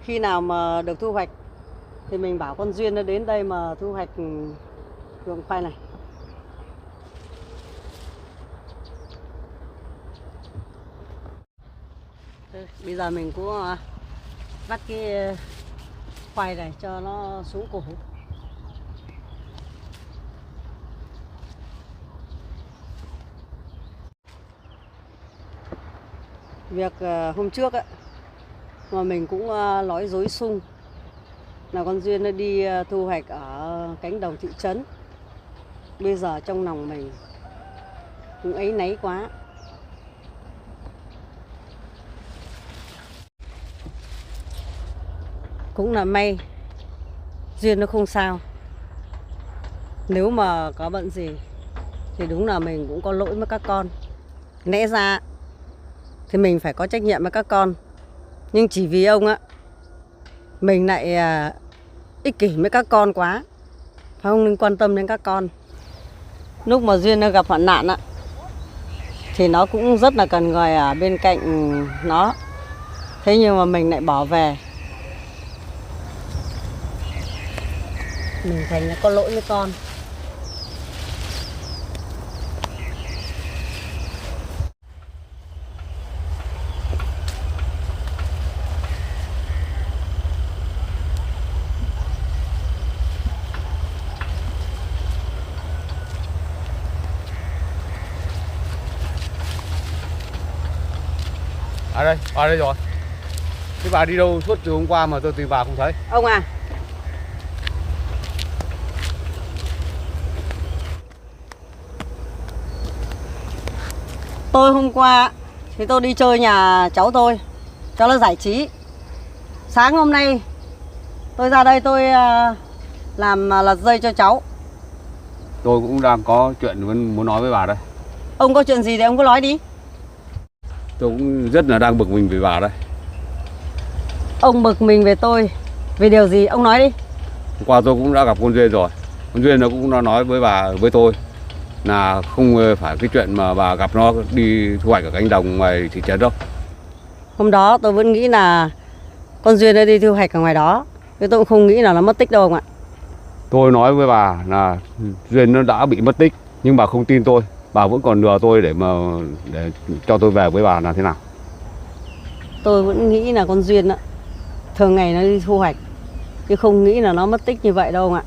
Khi nào mà được thu hoạch thì mình bảo con Duyên nó đến đây mà thu hoạch dụng khoai này. Bây giờ mình cũng vắt cái khoai này cho nó xuống củ. Việc hôm trước ấy, mà mình cũng nói dối Sung là con Duyên nó đi thu hoạch ở cánh đồng thị trấn. Bây giờ trong lòng mình cũng áy náy quá. Cũng là may Duyên nó không sao. Nếu mà có bận gì thì đúng là mình cũng có lỗi với các con. Lẽ ra thì mình phải có trách nhiệm với các con, nhưng chỉ vì ông á, mình lại ích kỷ với các con quá, không quan tâm đến các con. Lúc mà Duyên nó gặp hoạn nạn á, thì nó cũng rất là cần người ở bên cạnh nó. Thế nhưng mà mình lại bỏ về. Mình thành là có lỗi với con. À đây, bà đây rồi. Thế bà đi đâu suốt từ hôm qua mà tôi tìm bà không thấy? Ông à, tôi hôm qua thì tôi đi chơi nhà cháu tôi cho nó giải trí. Sáng hôm nay tôi ra đây tôi làm lật dây cho cháu. Tôi cũng đang có chuyện muốn nói với bà đây. Ông có chuyện gì thì ông cứ nói đi. Tôi cũng rất là đang bực mình vì bà đây. Ông bực mình về tôi vì điều gì ông nói đi. Hôm qua tôi cũng đã gặp con Duyên rồi. Con Duyên nó cũng đã nói với tôi là không phải cái chuyện mà bà gặp nó đi thu hoạch ở cánh đồng ngoài thị trấn đâu. Hôm đó tôi vẫn nghĩ là con Duyên nó đi thu hoạch ở ngoài đó, nhưng tôi cũng không nghĩ là nó mất tích đâu ông ạ. Tôi nói với bà là Duyên nó đã bị mất tích, nhưng bà không tin tôi. Bà vẫn còn lừa tôi để cho tôi về với bà là thế nào? Tôi vẫn nghĩ là con Duyên á, thường ngày nó đi thu hoạch, chứ không nghĩ là nó mất tích như vậy đâu ông ạ.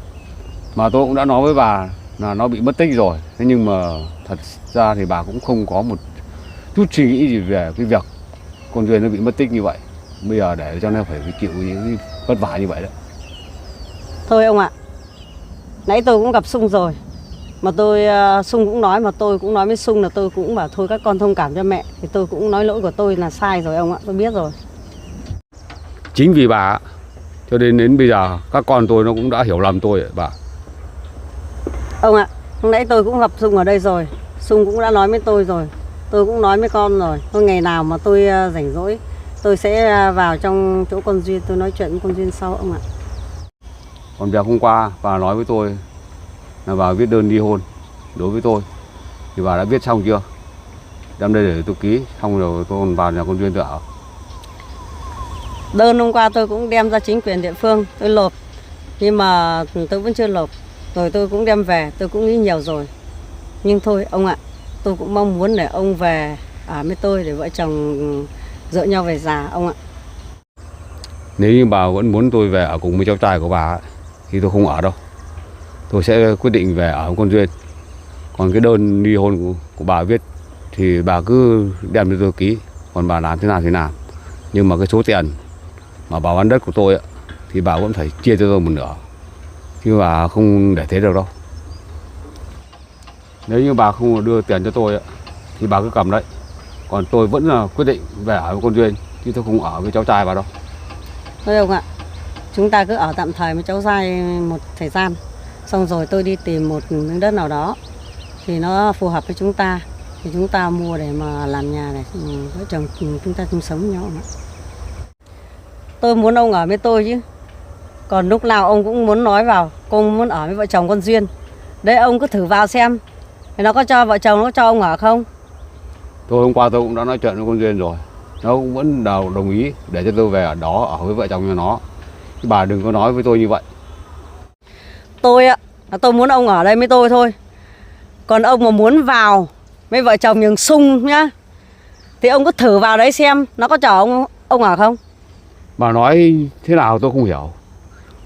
Mà tôi cũng đã nói với bà là nó bị mất tích rồi. Thế nhưng mà thật ra thì bà cũng không có một chút suy nghĩ gì về cái việc con Duyên nó bị mất tích như vậy. Bây giờ để cho nó phải chịu những vất vả như vậy đấy. Thôi ông ạ, nãy tôi cũng gặp Sung rồi. Mà Sung cũng nói, mà tôi cũng nói với Sung là tôi cũng bảo thôi các con thông cảm cho mẹ. Thì tôi cũng nói lỗi của tôi là sai rồi ông ạ, tôi biết rồi. Chính vì bà cho nên đến bây giờ các con tôi nó cũng đã hiểu lầm tôi bà. Ông ạ, hôm nãy tôi cũng gặp Sung ở đây rồi. Sung cũng đã nói với tôi rồi. Tôi cũng nói với con rồi. Thôi ngày nào mà tôi rảnh rỗi, tôi sẽ vào trong chỗ con Duyên, tôi nói chuyện với con Duyên sau ông ạ. Còn việc hôm qua bà nói với tôi là bà viết đơn ly hôn đối với tôi, thì bà đã viết xong chưa? Đem đây để tôi ký, xong rồi tôi còn vào nhà con Duyên tôi ở. Đơn hôm qua tôi cũng đem ra chính quyền địa phương, tôi nộp. Nhưng mà tôi vẫn chưa nộp. Rồi tôi cũng đem về, tôi cũng nghĩ nhiều rồi. Nhưng thôi ông ạ, tôi cũng mong muốn để ông về ở với tôi để vợ chồng dựa nhau về già ông ạ. Nếu như bà vẫn muốn tôi về ở cùng với cháu trai của bà thì tôi không ở đâu. Tôi sẽ quyết định về ở với con Duyên. Còn cái đơn ly hôn của bà viết thì bà cứ đem cho tôi ký. Còn bà làm thế nào thì làm. Nhưng mà cái số tiền mà bà bán đất của tôi thì bà vẫn phải chia cho tôi một nửa. Chứ bà không để thế được đâu. Nếu như bà không đưa tiền cho tôi thì bà cứ cầm đấy. Còn tôi vẫn là quyết định về ở với con Duyên, chứ tôi không ở với cháu trai bà đâu. Thôi ông ạ, chúng ta cứ ở tạm thời với cháu trai một thời gian. Xong rồi tôi đi tìm một miếng đất nào đó thì nó phù hợp với chúng ta, thì chúng ta mua để mà làm nhà này, vợ chồng chúng ta chung sống với nhau mà. Tôi muốn ông ở với tôi chứ. Còn lúc nào ông cũng muốn nói vào con muốn ở với vợ chồng con Duyên. Đấy ông cứ thử vào xem thì nó có cho vợ chồng nó cho ông ở không. Tôi hôm qua tôi cũng đã nói chuyện với con Duyên rồi. Nó cũng vẫn đồng ý để cho tôi về ở đó ở với vợ chồng cho nó. Chứ bà đừng có nói với tôi như vậy. Tôi tôi muốn ông ở đây với tôi thôi. Còn ông mà muốn vào với vợ chồng nhường Sung nhá, thì ông cứ thử vào đấy xem nó có cho ông ở không. Bà nói thế nào tôi không hiểu.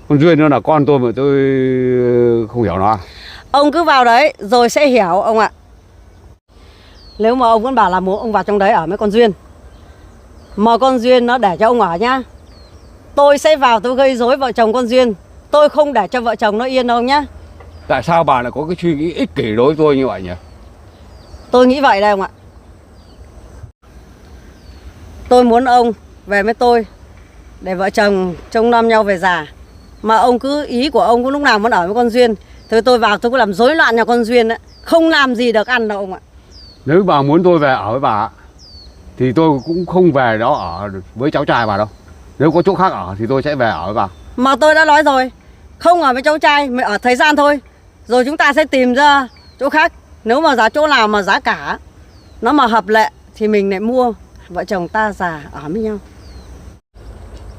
Con Duyên nó là con tôi mà tôi không hiểu nó. Ông cứ vào đấy rồi sẽ hiểu ông ạ. Nếu mà ông vẫn bảo là muốn ông vào trong đấy ở với con Duyên, mà con Duyên nó để cho ông ở nhá, tôi sẽ vào tôi gây rối vợ chồng con Duyên. Tôi không để cho vợ chồng nó yên đâu nhá. Tại sao bà lại có cái suy nghĩ ích kỷ đối với tôi như vậy nhỉ? Tôi nghĩ vậy đây ông ạ. Tôi muốn ông về với tôi để vợ chồng trông nom nhau về già. Mà ông cứ ý của ông cứ lúc nào muốn ở với con Duyên. Thế tôi vào tôi cứ làm rối loạn nhà con Duyên ấy. Không làm gì được ăn đâu ông ạ. Nếu bà muốn tôi về ở với bà thì tôi cũng không về đó ở với cháu trai bà đâu. Nếu có chỗ khác ở thì tôi sẽ về ở với bà. Mà tôi đã nói rồi, không ở với cháu trai, mới ở thời gian thôi. Rồi chúng ta sẽ tìm ra chỗ khác. Nếu mà giá chỗ nào mà giá cả nó mà hợp lệ thì mình lại mua. Vợ chồng ta già ở với nhau.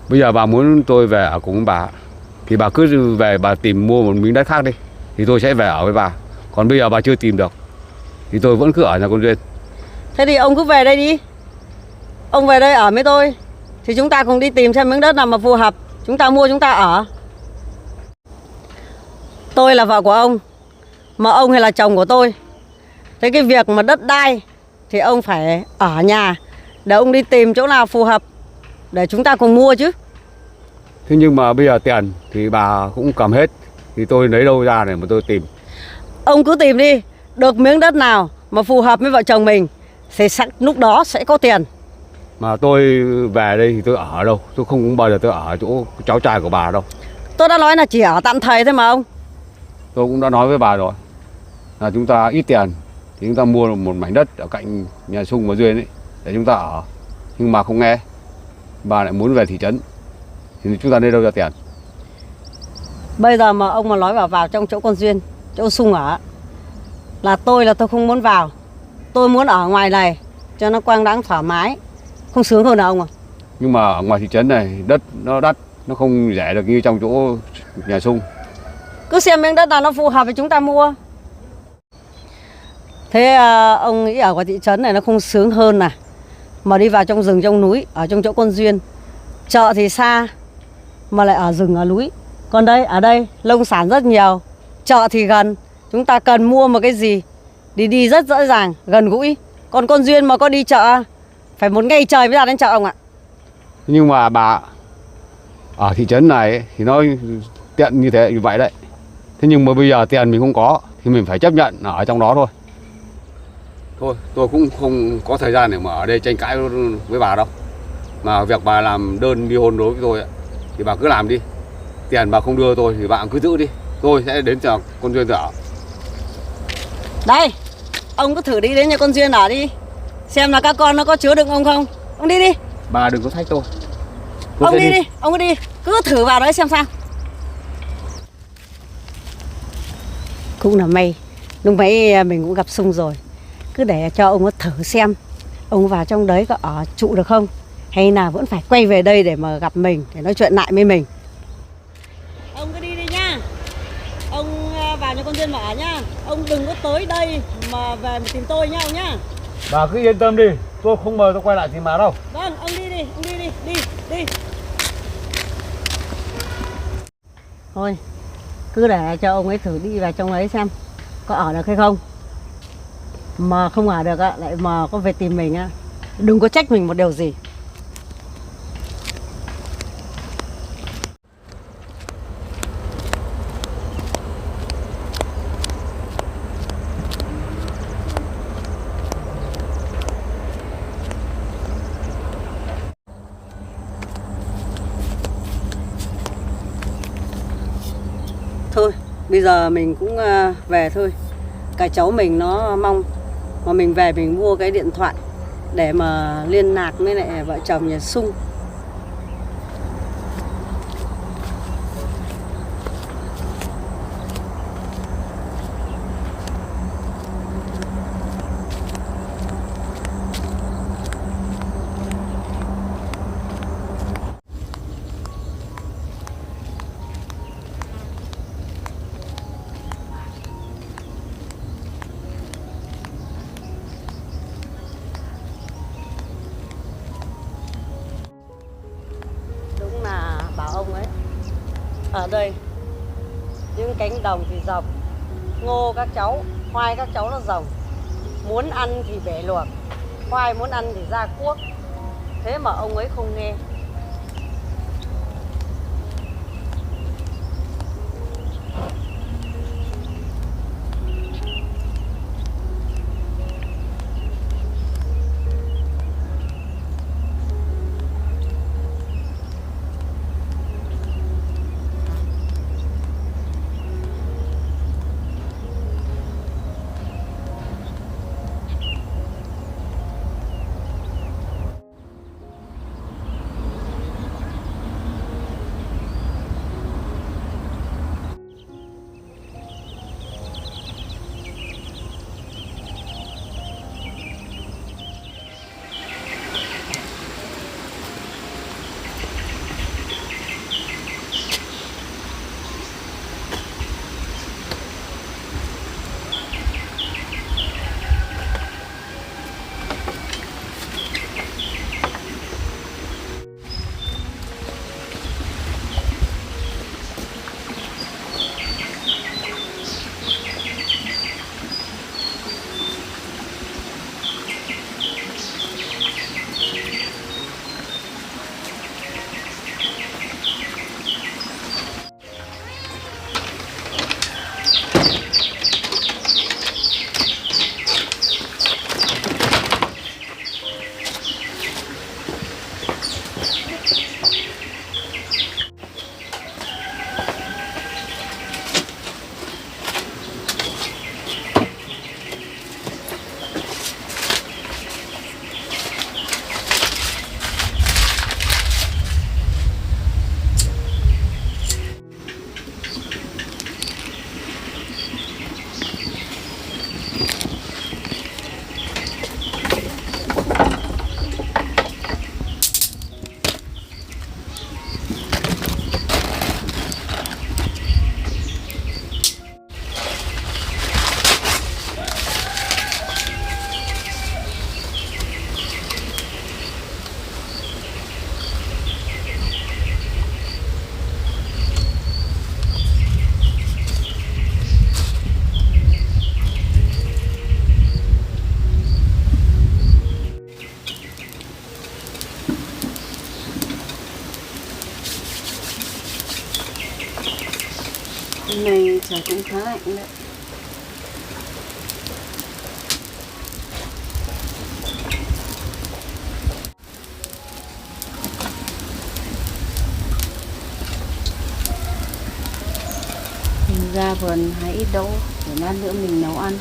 Bây giờ bà muốn tôi về ở cùng với bà thì bà cứ về bà tìm mua một miếng đất khác đi. Thì tôi sẽ về ở với bà. Còn bây giờ bà chưa tìm được thì tôi vẫn cứ ở nhà con Duyên. Thế thì ông cứ về đây đi. Ông về đây ở với tôi thì chúng ta cùng đi tìm xem miếng đất nào mà phù hợp. Chúng ta mua chúng ta ở. Tôi là vợ của ông, mà ông hay là chồng của tôi. Thế cái việc mà đất đai thì ông phải ở nhà để ông đi tìm chỗ nào phù hợp để chúng ta cùng mua chứ. Thế nhưng mà bây giờ tiền thì bà cũng cầm hết. Thì tôi lấy đâu ra để mà tôi tìm? Ông cứ tìm đi. Được miếng đất nào mà phù hợp với vợ chồng mình thì lúc đó sẽ có tiền. Mà tôi về đây thì tôi ở đâu? Tôi không bao giờ tôi ở chỗ cháu trai của bà đâu. Tôi đã nói là chỉ ở tạm thời thôi mà ông. Tôi cũng đã nói với bà rồi là chúng ta ít tiền thì chúng ta mua một mảnh đất ở cạnh nhà Sung và Duyên ấy để chúng ta ở. Nhưng mà không nghe. Bà lại muốn về thị trấn thì chúng ta lấy đâu ra tiền? Bây giờ mà ông mà nói vào trong chỗ con Duyên, chỗ Sung ở, là tôi không muốn vào. Tôi muốn ở ngoài này cho nó quang đãng thoải mái. Không sướng hơn nào ông à? Nhưng mà ở ngoài thị trấn này đất nó đắt, nó không rẻ được như trong chỗ nhà Sung. Cứ xem miếng đất nào nó phù hợp với chúng ta mua. Thế ông nghĩ ở ngoài thị trấn này nó không sướng hơn à? Mà đi vào trong rừng trong núi, ở trong chỗ con Duyên. Chợ thì xa mà lại ở rừng ở núi. Còn đây, ở đây nông sản rất nhiều. Chợ thì gần. Chúng ta cần mua một cái gì đi rất dễ dàng, gần gũi. Còn con Duyên mà có đi chợ phải một ngày trời mới ra đến chợ ông ạ. Nhưng mà bà ở thị trấn này ấy, thì nó tiện như thế như vậy đấy. Thế nhưng mà bây giờ tiền mình không có thì mình phải chấp nhận ở trong đó thôi. Thôi tôi cũng không có thời gian để mà ở đây tranh cãi với bà đâu. Mà việc bà làm đơn ly hôn đối với tôi ấy, thì bà cứ làm đi. Tiền bà không đưa tôi thì bà cứ giữ đi. Tôi sẽ đến cho con Duyên ở. Đây, ông cứ thử đi đến nhà con Duyên ở đi. Xem là các con nó có chứa đựng ông không. Ông đi đi. Bà đừng có thách tôi. Ông đi đi, ông cứ đi. Cứ thử vào đấy xem sao. Cũng là may. Lúc mấy mình cũng gặp Sung rồi. Cứ để cho ông thử xem. Ông vào trong đấy có ở trụ được không? Hay là vẫn phải quay về đây để mà gặp mình, để nói chuyện lại với mình. Ông cứ đi đi nha. Ông vào nhà con Duyên mà ở nhá. Ông đừng có tới đây mà về mà tìm tôi nhau nhá. Bà cứ yên tâm đi. Tôi không mời tôi quay lại tìm bà đâu. Vâng, ông đi đi, ông đi đi, đi. Thôi, cứ để cho ông ấy thử đi vào trong ấy xem có ở được hay không. Mà không ở được á, lại mà có về tìm mình á, đừng có trách mình một điều gì. Thôi, bây giờ mình cũng về thôi. Cái cháu mình nó mong mà mình về mình mua cái điện thoại để mà liên lạc với lại vợ chồng nhà Sung. Đúng là bảo ông ấy, ở đây những cánh đồng thì rộng, ngô các cháu, khoai các cháu nó rồng. Muốn ăn thì bẻ luộc, khoai muốn ăn thì ra cuốc. Thế mà ông ấy không nghe. Hôm nay trời cũng khá lạnh đấy. Mình ra vườn hái ít đỗ để lát nữa mình nấu ăn.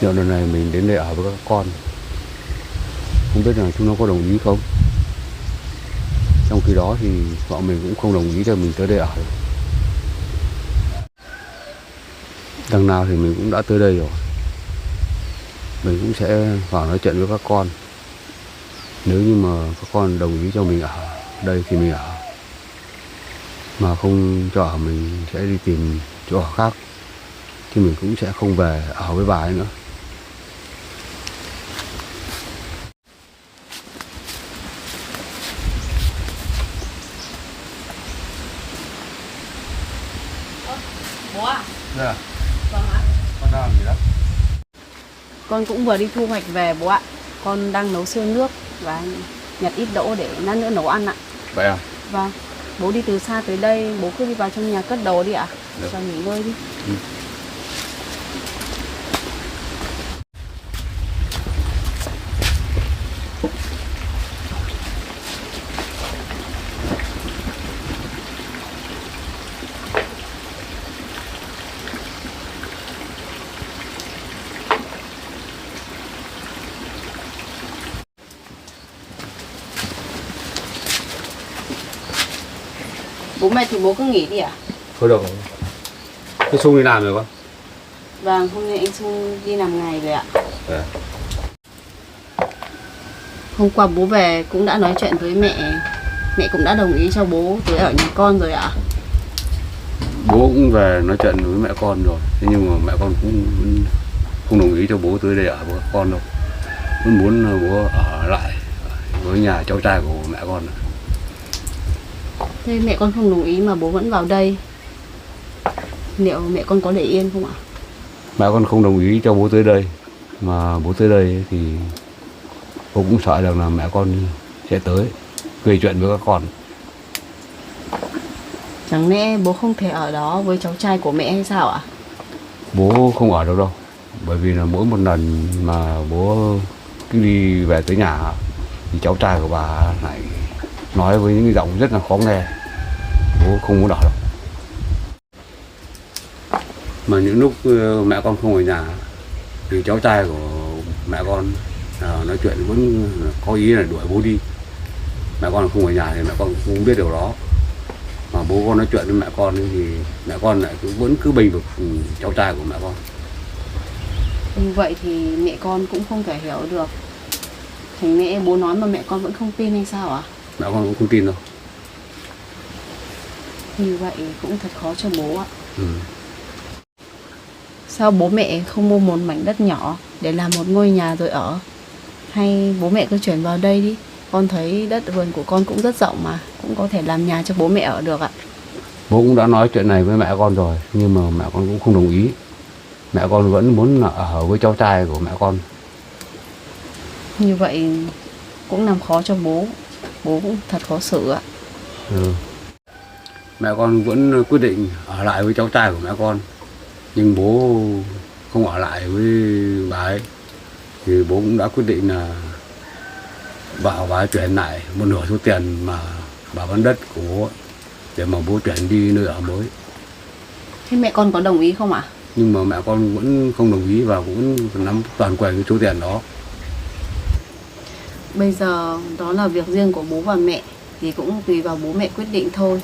Dạo lần này mình đến đây ở với các con, không biết là chúng nó có đồng ý không. Trong khi đó thì họ mình cũng không đồng ý cho mình tới đây ở. Đằng nào thì mình cũng đã tới đây rồi, mình cũng sẽ vào nói chuyện với các con. Nếu như mà các con đồng ý cho mình ở đây thì mình ở, mà không cho ở mình sẽ đi tìm chỗ ở khác, thì mình cũng sẽ không về ở với bà ấy nữa. Bố à? Dạ. Vâng ạ. Con đang làm gì đó? Con cũng vừa đi thu hoạch về bố ạ. Con đang nấu sương nước và nhặt ít đỗ để lát nữa nấu ăn ạ. Vậy à? Vâng. Bố đi từ xa tới đây, bố cứ đi vào trong nhà cất đồ đi ạ. Được. Cho nghỉ ngơi đi. Ừ. Bố mệt thì bố cứ nghỉ đi ạ. Thôi được rồi. Thế Sung đi làm rồi con? Vâng, hôm nay anh Sung đi làm ngày rồi ạ. Dạ. Hôm qua bố về cũng đã nói chuyện với mẹ. Mẹ cũng đã đồng ý cho bố tới ở nhà con rồi ạ. Bố cũng về nói chuyện với mẹ con rồi, thế nhưng mà mẹ con cũng không đồng ý cho bố tới đây ở với các con đâu. Vẫn muốn bố ở lại với nhà cháu trai của mẹ con. Thế mẹ con không đồng ý mà bố vẫn vào đây, liệu mẹ con có để yên không ạ? Mẹ con không đồng ý cho bố tới đây, mà bố tới đây thì bố cũng sợ rằng là mẹ con sẽ tới gây chuyện với các con. Chẳng lẽ bố không thể ở đó với cháu trai của mẹ hay sao ạ? Bố không ở đâu đâu, bởi vì là mỗi một lần mà bố cứ đi về tới nhà thì cháu trai của bà lại nói với những cái giọng rất là khó nghe. Bố không muốn ở đâu. Mà những lúc mẹ con không ở nhà thì cháu trai của mẹ con nói chuyện vẫn có ý là đuổi bố đi. Mẹ con không ở nhà thì mẹ con cũng không biết điều đó. Mà bố con nói chuyện với mẹ con thì mẹ con lại vẫn cứ bênh vực cháu trai của mẹ con. Như vậy thì mẹ con cũng không thể hiểu được. Thành mẹ bố nói mà mẹ con vẫn không tin hay sao ạ? Mẹ con cũng không tin đâu. Như vậy cũng thật khó cho bố ạ. Ừ. Sao bố mẹ không mua một mảnh đất nhỏ để làm một ngôi nhà rồi ở? Hay bố mẹ cứ chuyển vào đây đi? Con thấy đất vườn của con cũng rất rộng mà, cũng có thể làm nhà cho bố mẹ ở được ạ. Bố cũng đã nói chuyện này với mẹ con rồi, nhưng mà mẹ con cũng không đồng ý. Mẹ con vẫn muốn ở với cháu trai của mẹ con. Như vậy cũng làm khó cho bố. Bố cũng thật khó xử ạ. Ừ. Mẹ con vẫn quyết định ở lại với cháu trai của mẹ con, nhưng bố không ở lại với bà ấy. Thì bố cũng đã quyết định là bảo bà ấy chuyển lại một nửa số tiền mà bà bán đất của bố để mà bố chuyển đi nơi ở mới. Thế mẹ con có đồng ý không ạ? Nhưng mà mẹ con vẫn không đồng ý và cũng nắm toàn quyền cái số tiền đó. Bây giờ đó là việc riêng của bố và mẹ, thì cũng tùy vào bố mẹ quyết định thôi.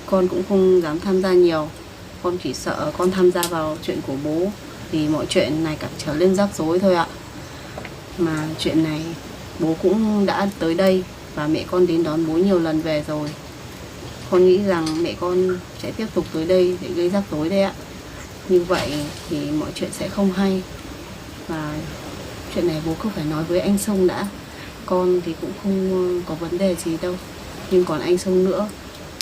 Con cũng không dám tham gia nhiều. Con chỉ sợ con tham gia vào chuyện của bố thì mọi chuyện này càng trở lên rắc rối thôi ạ. Mà chuyện này bố cũng đã tới đây và mẹ con đến đón bố nhiều lần về rồi. Con nghĩ rằng mẹ con sẽ tiếp tục tới đây để gây rắc rối đấy ạ. Như vậy thì mọi chuyện sẽ không hay. Và chuyện này bố cứ phải nói với anh Sông đã. Con thì cũng không có vấn đề gì đâu. Nhưng còn anh Sông nữa,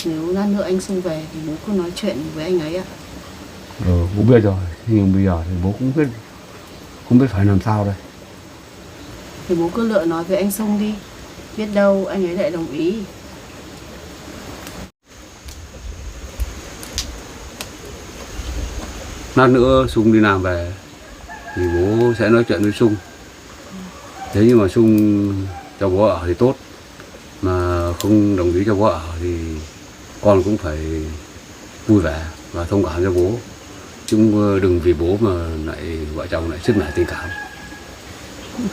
nếu lát nữa anh Sông về thì bố cứ nói chuyện với anh ấy ạ. Bố biết rồi, nhưng bây giờ thì bố cũng không biết phải làm sao đây. Thì bố cứ lựa nói với anh Sông đi. Biết đâu anh ấy lại đồng ý. Lát nữa Sung đi làm về thì bố sẽ nói chuyện với Sung. Nếu như mà Sung cho bố ở thì tốt, mà không đồng ý cho bố ở thì con cũng phải vui vẻ và thông cảm cho bố, chứ đừng vì bố mà lại vợ chồng lại sứt mẻ tình cảm.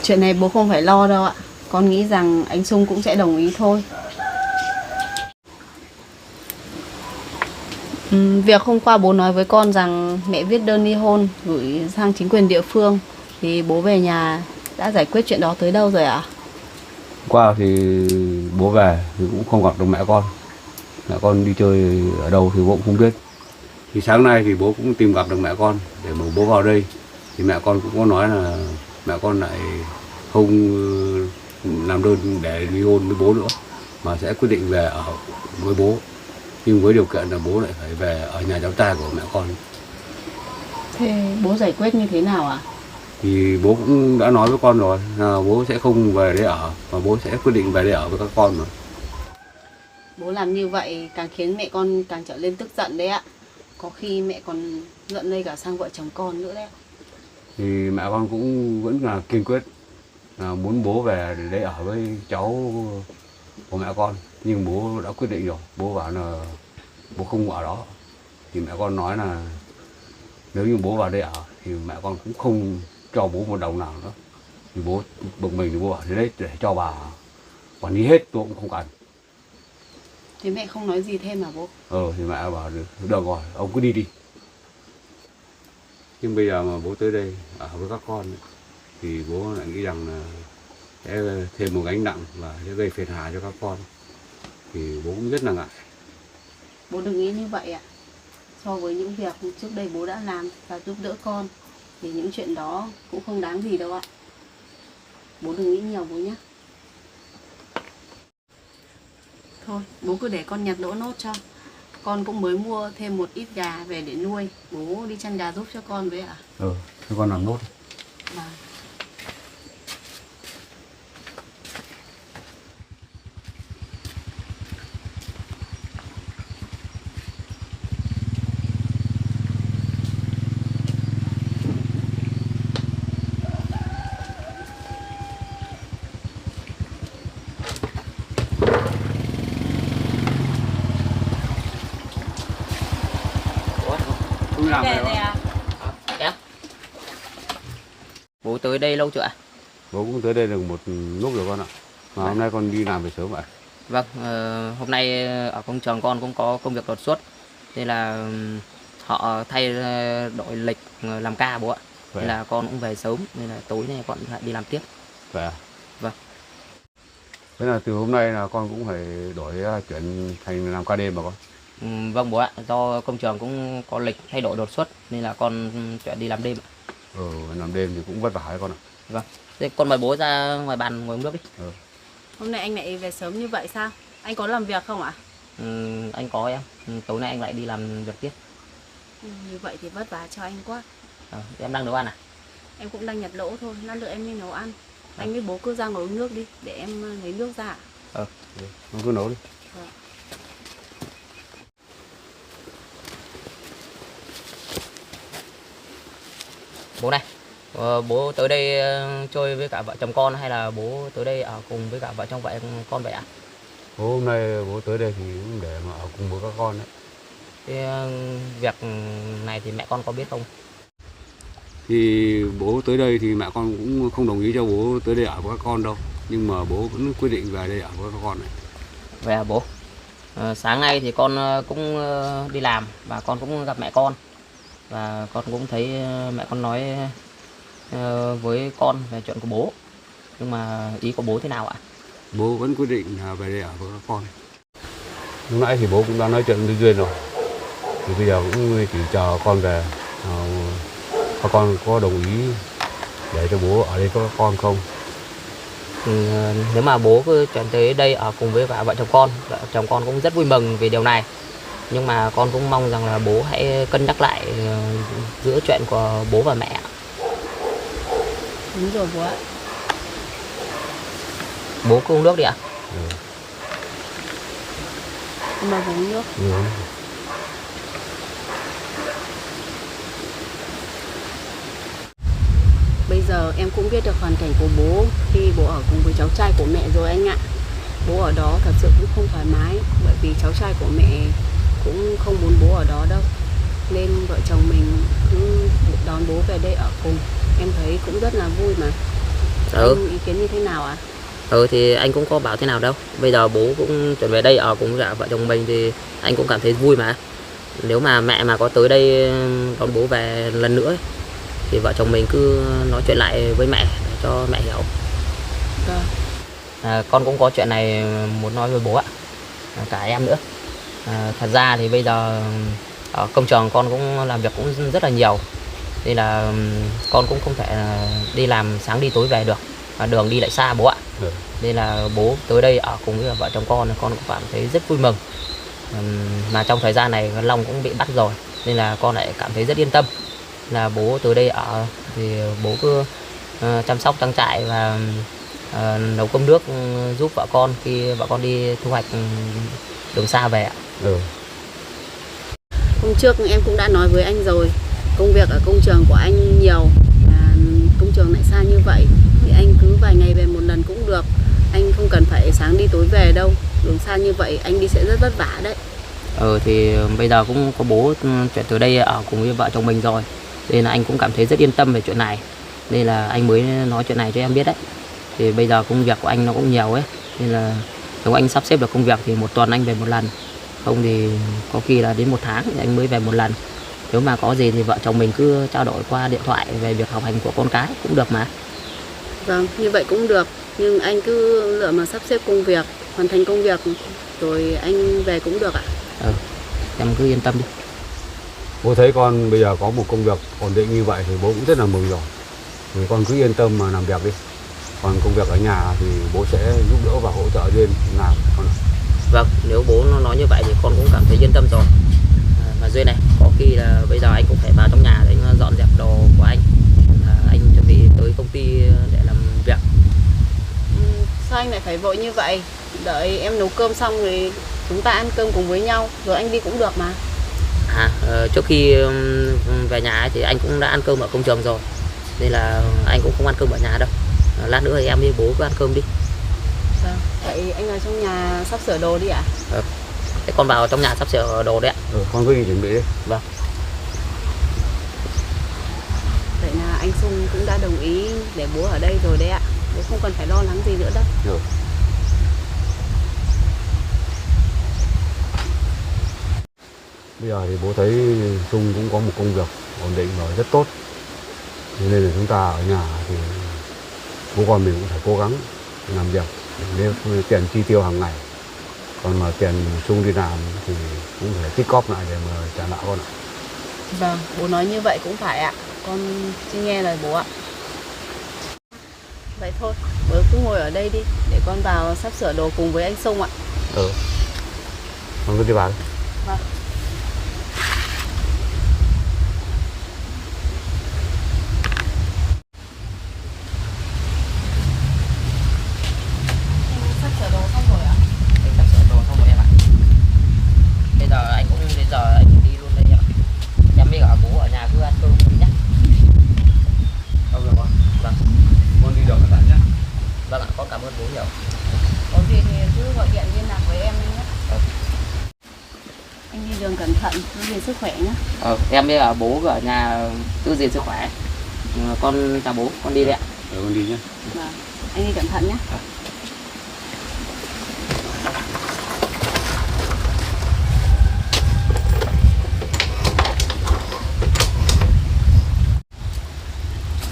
Chuyện này bố không phải lo đâu ạ. Con nghĩ rằng anh Sung cũng sẽ đồng ý thôi. Việc hôm qua bố nói với con rằng mẹ viết đơn ly hôn gửi sang chính quyền địa phương, thì bố về nhà đã giải quyết chuyện đó tới đâu rồi ạ? Qua thì bố về thì cũng không gặp được mẹ con. Mẹ con đi chơi ở đâu thì bố cũng không biết. Thì sáng nay thì bố cũng tìm gặp được mẹ con để mà bố vào đây. Thì mẹ con cũng có nói là mẹ con lại không làm đơn để ly hôn với bố nữa, mà sẽ quyết định về ở với bố, nhưng với điều kiện là bố lại phải về ở nhà cháu trai của mẹ con. Thế bố giải quyết như thế nào ạ? Thì bố cũng đã nói với con rồi là bố sẽ không về đấy ở, mà bố sẽ quyết định về đây ở với các con mà. Bố làm như vậy càng khiến mẹ con càng trở lên tức giận đấy ạ. Có khi mẹ còn giận lây cả sang vợ chồng con nữa đấy ạ. Thì mẹ con cũng vẫn là kiên quyết là muốn bố về để đây ở với cháu của mẹ con, nhưng bố đã quyết định rồi. Bố bảo là bố không ở đó. Thì mẹ con nói là nếu như bố vào đây ở thì mẹ con cũng không cho bố một đồng nào nữa. Thì bố bực mình thì bố bảo thế đấy để cho bà quản lý hết, tôi cũng không cần. Thế mẹ không nói gì thêm mà bố? Thì mẹ bảo được rồi, ông cứ đi đi. Nhưng bây giờ mà bố tới đây ở với các con thì bố lại nghĩ rằng là sẽ thêm một gánh nặng và sẽ gây phiền hà cho các con. Thì bố cũng rất là ngại. Bố đừng nghĩ như vậy ạ. So với những việc trước đây bố đã làm và giúp đỡ con thì những chuyện đó cũng không đáng gì đâu ạ. Bố đừng nghĩ nhiều bố nhé. Thôi, bố cứ để con nhặt đỗ nốt cho. Con cũng mới mua thêm một ít gà về để nuôi. Bố đi chăn gà giúp cho con với ạ. Thế con làm nốt. Vâng. Không làm Để này à? Em bố tới đây lâu chưa ạ? Bố cũng tới đây được một lúc rồi con ạ. Mà hôm nay con đi làm về sớm vậy. Vâng, hôm nay ở công trường con cũng có công việc đột xuất, nên là họ thay đổi lịch làm ca bố ạ. Vậy Nên là con cũng về sớm, nên là tối nay con lại đi làm tiếp. Vậy à? Vâng. Thế là từ hôm nay là con cũng phải đổi chuyển thành làm ca đêm mà con. Vâng bố ạ, do công trường cũng có lịch thay đổi đột xuất nên là con chuyển đi làm đêm ạ. Làm đêm thì cũng vất vả đấy con ạ. Vâng. Thế con mời bố ra ngoài bàn ngồi uống nước đi. Hôm nay anh lại về sớm như vậy sao? Anh có làm việc không ạ? Anh có em. Tối nay anh lại đi làm việc tiếp. Như vậy thì vất vả cho anh quá. Em đang nấu ăn à? Em cũng đang nhặt đỗ thôi, lát nữa em đi nấu ăn. Anh với bố cứ ra ngồi uống nước đi, để em lấy nước ra ạ. Con cứ nấu đi. Bố này, bố tới đây chơi với cả vợ chồng con hay là bố tới đây ở cùng với cả vợ chồng con vậy ạ? Hôm nay bố tới đây thì cũng để mà ở cùng với các con đấy. Thế việc này thì mẹ con có biết không? Thì bố tới đây thì mẹ con cũng không đồng ý cho bố tới đây ở với các con đâu. Nhưng mà bố vẫn quyết định về đây ở với các con này. Vậy à bố? Sáng nay thì con cũng đi làm và con cũng gặp mẹ con. Và con cũng thấy mẹ con nói với con về chuyện của bố. Nhưng mà ý của bố thế nào ạ? Bố vẫn quyết định là về đây ở với các con. Lúc nãy thì bố cũng đã nói chuyện với Duyên rồi. Thì bây giờ cũng chỉ chờ con về. Các con có đồng ý để cho bố ở đây với các con không? Nếu mà bố cứ chuyển tới đây ở cùng với vợ chồng con cũng rất vui mừng vì điều này. Nhưng mà con cũng mong rằng là bố hãy cân nhắc lại giữa chuyện của bố và mẹ. Đúng rồi bố ạ. Bố cứ uống nước đi ạ. Mà bố uống nước. Bây giờ em cũng biết được hoàn cảnh của bố khi bố ở cùng với cháu trai của mẹ rồi anh ạ. Bố ở đó thật sự cũng không thoải mái, bởi vì cháu trai của mẹ cũng không muốn bố ở đó đâu. Nên vợ chồng mình cứ đón bố về đây ở cùng. Em thấy cũng rất là vui mà. Anh ý kiến như thế nào ạ? Thì anh cũng có bảo thế nào đâu. Bây giờ bố cũng chuyển về đây ở cùng cả vợ chồng mình thì anh cũng cảm thấy vui mà. Nếu mà mẹ mà có tới đây đón bố về lần nữa ấy, thì vợ chồng mình cứ nói chuyện lại với mẹ để cho mẹ hiểu. Con cũng có chuyện này muốn nói với bố ạ, cả em nữa. Thật ra thì bây giờ ở công trường con cũng làm việc cũng rất là nhiều, nên là con cũng không thể đi làm sáng đi tối về được, và đường đi lại xa bố ạ. Nên là bố tới đây ở cùng với vợ chồng con cũng cảm thấy rất vui mừng. Mà trong thời gian này Long cũng bị bắt rồi, nên là con lại cảm thấy rất yên tâm là bố tới đây ở thì bố cứ chăm sóc trang trại và nấu cơm nước giúp vợ con khi vợ con đi thu hoạch đường xa về ạ. Hôm trước em cũng đã nói với anh rồi, công việc ở công trường của anh nhiều và công trường lại xa như vậy thì anh cứ vài ngày về một lần cũng được. Anh không cần phải sáng đi tối về đâu, đường xa như vậy anh đi sẽ rất vất vả đấy. Thì bây giờ cũng có bố chuyển tới đây ở cùng với vợ chồng mình rồi, nên là anh cũng cảm thấy rất yên tâm về chuyện này, nên là anh mới nói chuyện này cho em biết đấy. Thì bây giờ công việc của anh nó cũng nhiều ấy, nên là nếu anh sắp xếp được công việc thì một tuần anh về một lần, không thì có khi là đến một tháng thì anh mới về một lần. Nếu mà có gì thì vợ chồng mình cứ trao đổi qua điện thoại về việc học hành của con cái cũng được mà. Vâng, như vậy cũng được, nhưng anh cứ lựa mà sắp xếp công việc, hoàn thành công việc rồi anh về cũng được ạ. Em cứ yên tâm đi. Bố thấy con bây giờ có một công việc ổn định như vậy thì bố cũng rất là mừng rồi. Thì con cứ yên tâm mà làm việc đi. Còn công việc ở nhà thì bố sẽ giúp đỡ và hỗ trợ Duyên làm con ạ. Vâng, nếu bố nó nói như vậy thì con cũng cảm thấy yên tâm rồi. Mà Duyên này, có khi là bây giờ anh cũng phải vào trong nhà để anh dọn dẹp đồ của anh. Anh chuẩn bị tới công ty để làm việc. Sao anh lại phải vội như vậy? Đợi em nấu cơm xong rồi chúng ta ăn cơm cùng với nhau, rồi anh đi cũng được mà. Trước khi về nhà ấy, thì anh cũng đã ăn cơm ở công trường rồi, nên là anh cũng không ăn cơm ở nhà đâu. Lát nữa thì em với bố cứ ăn cơm đi. Vâng, vậy anh ở trong nhà sắp sửa đồ đi ạ? Thế con vào trong nhà sắp sửa đồ đấy ạ. Con cứ đi chuẩn bị đi. Vâng. Vậy là anh Sung cũng đã đồng ý để bố ở đây rồi đấy ạ. Bố không cần phải lo lắng gì nữa đâu. Rồi. Bây giờ thì bố thấy Dung cũng có một công việc ổn định và rất tốt. Thế nên là chúng ta ở nhà thì bố con mình cũng phải cố gắng làm việc để tiền chi tiêu hàng ngày. Còn mà tiền Dung đi làm thì cũng phải tích cóp lại để mà trả nợ con ạ. Vâng, bố nói như vậy cũng phải ạ. Con xin nghe lời bố ạ. Vậy thôi, bố cứ ngồi ở đây đi, để con vào sắp sửa đồ cùng với anh Sung ạ. Con cứ đi vào đi. Vâng. Em sắp sửa đồ xong rồi ạ? Anh sắp sửa đồ xong rồi em ạ. Bây giờ anh cũng đến giờ anh đi luôn đây em ạ. Em với cả bố ở nhà cứ ăn cơm nhé. Không được con. Vâng. Con đi được cẩn thận nhé. Vâng ạ, con cảm ơn bố nhiều. Có gì thì cứ gọi điện liên lạc với em nhé. Anh đi đường cẩn thận, giữ gìn sức khỏe nhé. Em với cả bố ở nhà giữ gìn sức khỏe. Con chào bố, con đi đấy ạ. Con đi nhé. Vâng, anh đi cẩn thận nhé.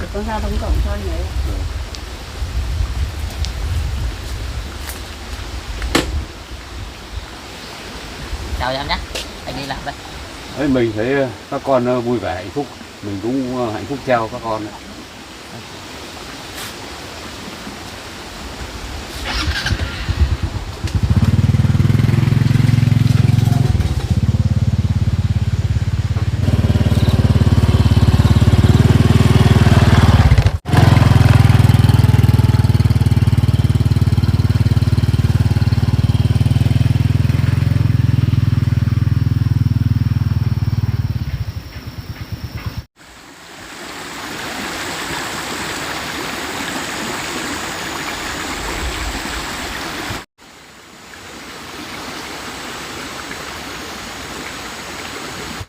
Để con ra đóng cổng cho anh ấy. Chào em nhé. Anh đi làm đây. Mình thấy các con vui vẻ hạnh phúc, mình cũng hạnh phúc theo các con.